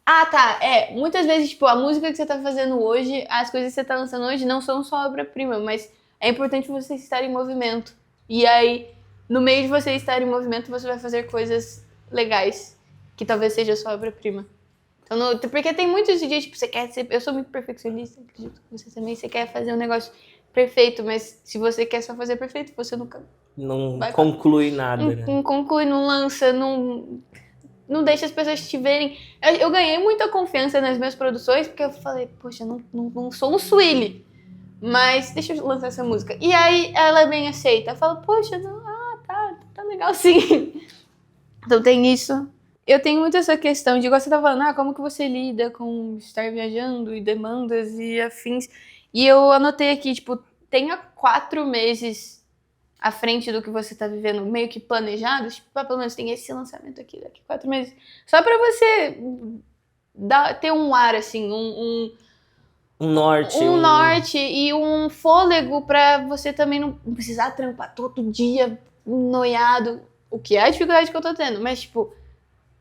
Ah, tá, muitas vezes, tipo, a música que você tá fazendo hoje, as coisas que você tá lançando hoje não são só obra-prima, mas é importante você estar em movimento. E aí, no meio de você estar em movimento, você vai fazer coisas legais, que talvez seja sua obra-prima. Então, porque tem muitos dias, tipo, você quer ser... Eu sou muito perfeccionista, acredito que você também. Você quer fazer um negócio perfeito, mas se você quer só fazer perfeito, você nunca... Não conclui nada, né? Não conclui, não lança, não deixa as pessoas te verem. Eu ganhei muita confiança nas minhas produções, porque eu falei, poxa, não sou um Swilly, mas deixa eu lançar essa música. E aí, ela é bem aceita. Eu falo, poxa, tá legal sim. Então tem isso. Eu tenho muito essa questão de, igual você tá falando, como que você lida com estar viajando e demandas e afins. E eu anotei aqui, tipo, tenha 4 meses à frente do que você tá vivendo, meio que planejado. Tipo, pelo menos tem esse lançamento aqui daqui 4 meses. Só pra você ter um ar, assim, um norte. Um norte e um fôlego pra você também não precisar trampar todo dia noiado. O que é a dificuldade que eu tô tendo, mas, tipo,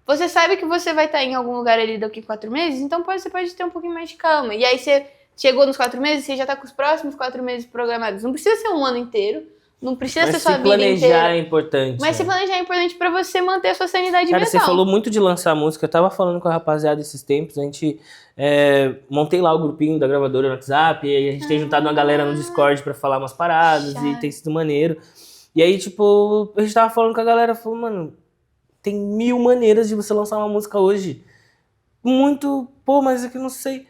você sabe que você vai estar em algum lugar ali daqui 4 meses, então você pode ter um pouquinho mais de calma. E aí você chegou nos 4 meses, você já tá com os próximos 4 meses programados. Não precisa ser um ano inteiro, não precisa ser sua vida inteira. Mas se planejar é importante. Mas se planejar é importante pra você manter a sua sanidade mental. Cara, você falou muito de lançar música, eu tava falando com a rapaziada esses tempos, a gente... montei lá o grupinho da gravadora no WhatsApp, e a gente tem juntado uma galera no Discord pra falar umas paradas, e tem sido maneiro. E aí, tipo, a gente tava falando com a galera, falou, mano, tem 1000 maneiras de você lançar uma música hoje. Mas é que eu não sei.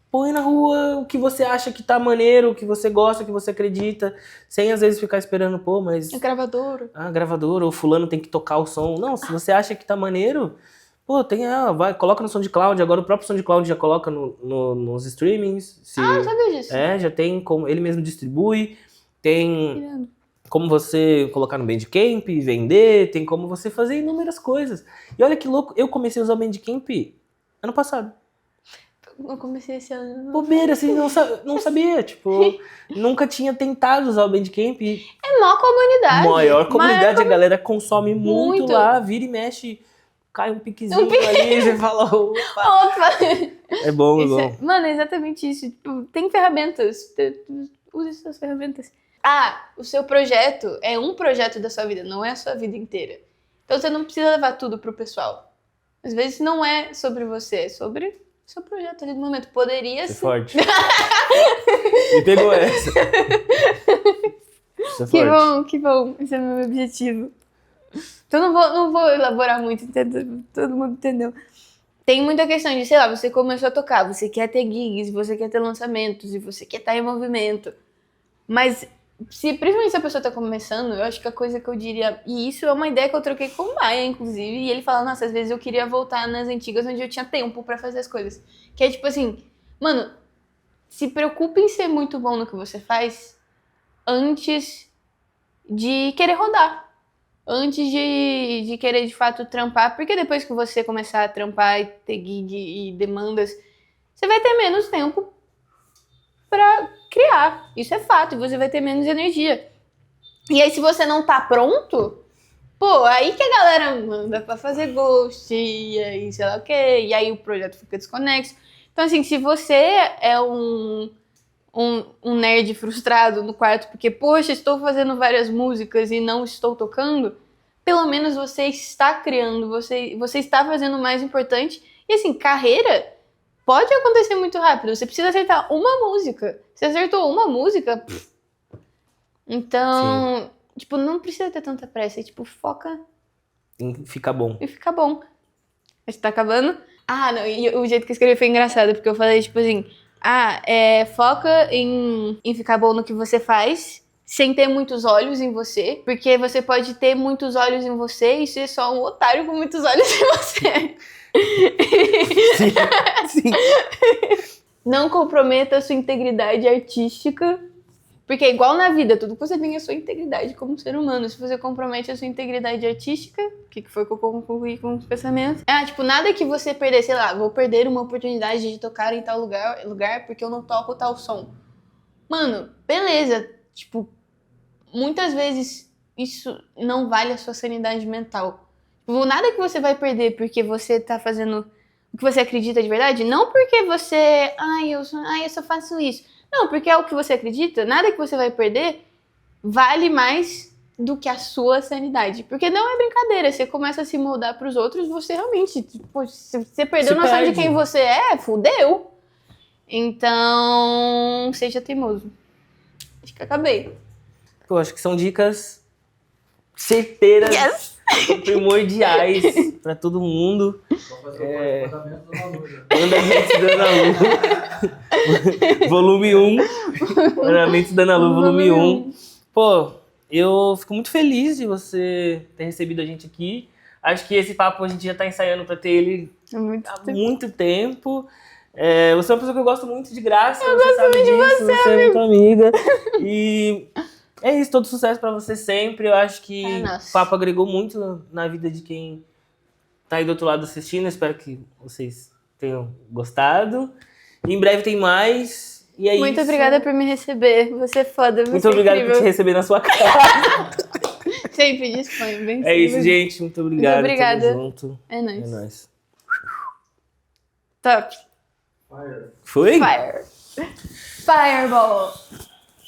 Põe na rua o que você acha que tá maneiro, o que você gosta, o que você acredita, sem às vezes ficar esperando, mas... gravadora, ou fulano tem que tocar o som. Não, se você acha que tá maneiro, coloca no SoundCloud, agora o próprio SoundCloud já coloca nos streamings. Não sabia disso. Já tem como, ele mesmo distribui, tem... como você colocar no Bandcamp, vender, tem como você fazer inúmeras coisas. E olha que louco, eu comecei a usar o Bandcamp ano passado. Eu comecei esse ano. Bobeira, assim, não sabia, tipo, nunca tinha tentado usar o Bandcamp. É maior comunidade. Maior comunidade, a galera consome muito lá, vira e mexe, cai um piquezinho ali, e você fala, opa. É bom, é bom. Mano, é exatamente isso. Tipo, tem ferramentas, use essas ferramentas. O seu projeto é um projeto da sua vida, não é a sua vida inteira. Então você não precisa levar tudo pro pessoal. Às vezes não é sobre você, é sobre o seu projeto ali no momento. Poderia ser. Forte. Me pegou essa. Isso é Que forte. bom, que bom. Esse é o meu objetivo. Então não vou elaborar muito, entendeu? Todo mundo entendeu. Tem muita questão de, sei lá, você começou a tocar, você quer ter gigs, você quer ter lançamentos, e você quer estar em movimento. Mas, principalmente se a pessoa tá começando, eu acho que a coisa que eu diria... E isso é uma ideia que eu troquei com o Maia, inclusive. E ele fala, nossa, às vezes eu queria voltar nas antigas onde eu tinha tempo pra fazer as coisas. Que é tipo assim, mano, se preocupe em ser muito bom no que você faz antes de querer rodar. Antes de querer, de fato, trampar. Porque depois que você começar a trampar e ter gig e demandas, você vai ter menos tempo pra criar. Isso é fato. E você vai ter menos energia. E aí, se você não tá pronto, pô, aí que a galera manda pra fazer ghost, e aí sei lá o quê. E aí o projeto fica desconexo. Então, assim, se você é um nerd frustrado no quarto porque, poxa, estou fazendo várias músicas e não estou tocando, pelo menos você está criando, você está fazendo o mais importante. E assim, carreira pode acontecer muito rápido. Você precisa acertar uma música. Você acertou uma música, então, tipo, não precisa ter tanta pressa. Tipo, foca Fica bom. e fica bom. Mas tá acabando? Ah, não, e o jeito que eu escrevi foi engraçado, porque eu falei, tipo assim, foca em ficar bom no que você faz, sem ter muitos olhos em você, porque você pode ter muitos olhos em você e ser só um otário com muitos olhos em você. Sim. Não comprometa a sua integridade artística, porque é igual na vida, tudo que você tem é a sua integridade como ser humano. Se você compromete a sua integridade artística, o que foi que eu concluí com os pensamentos? Tipo, nada que você perder, sei lá, vou perder uma oportunidade de tocar em tal lugar porque eu não toco tal som. Mano, beleza. Tipo, muitas vezes isso não vale a sua sanidade mental. Tipo, nada que você vai perder porque você tá fazendo o que você acredita de verdade, não porque você, eu só faço isso. Não, porque é o que você acredita, nada que você vai perder vale mais do que a sua sanidade. Porque não é brincadeira, você começa a se moldar pros outros, você realmente, tipo, se você perdeu Se noção de perde. quem você é, fudeu. Então, seja teimoso. Acho que acabei. Pô, acho que são dicas certeiras, Yes! primordiais pra todo mundo. Vou fazer o mandamento da Malu já. Mandamentos da Ana Lu. Volume 1. Mandamentos da Ana Lu, volume 1. Pô, eu fico muito feliz de você ter recebido a gente aqui. Acho que esse papo a gente já tá ensaiando pra ter ele há muito tempo. Você é uma pessoa que eu gosto muito de graça. Eu gosto muito de você é muito amiga. E é isso, todo sucesso pra você sempre. Eu acho que o papo agregou muito na vida de quem tá aí do outro lado assistindo. Eu espero que vocês tenham gostado. Em breve tem mais. E é Muito isso. obrigada por me receber. Você é foda, você Muito obrigado por te receber na sua casa. Sempre disponho, bem É isso, gente. Muito obrigado. Muito obrigada. Tamo junto. É nóis. É nóis. Top. Fire. Foi? Fire. Fireball.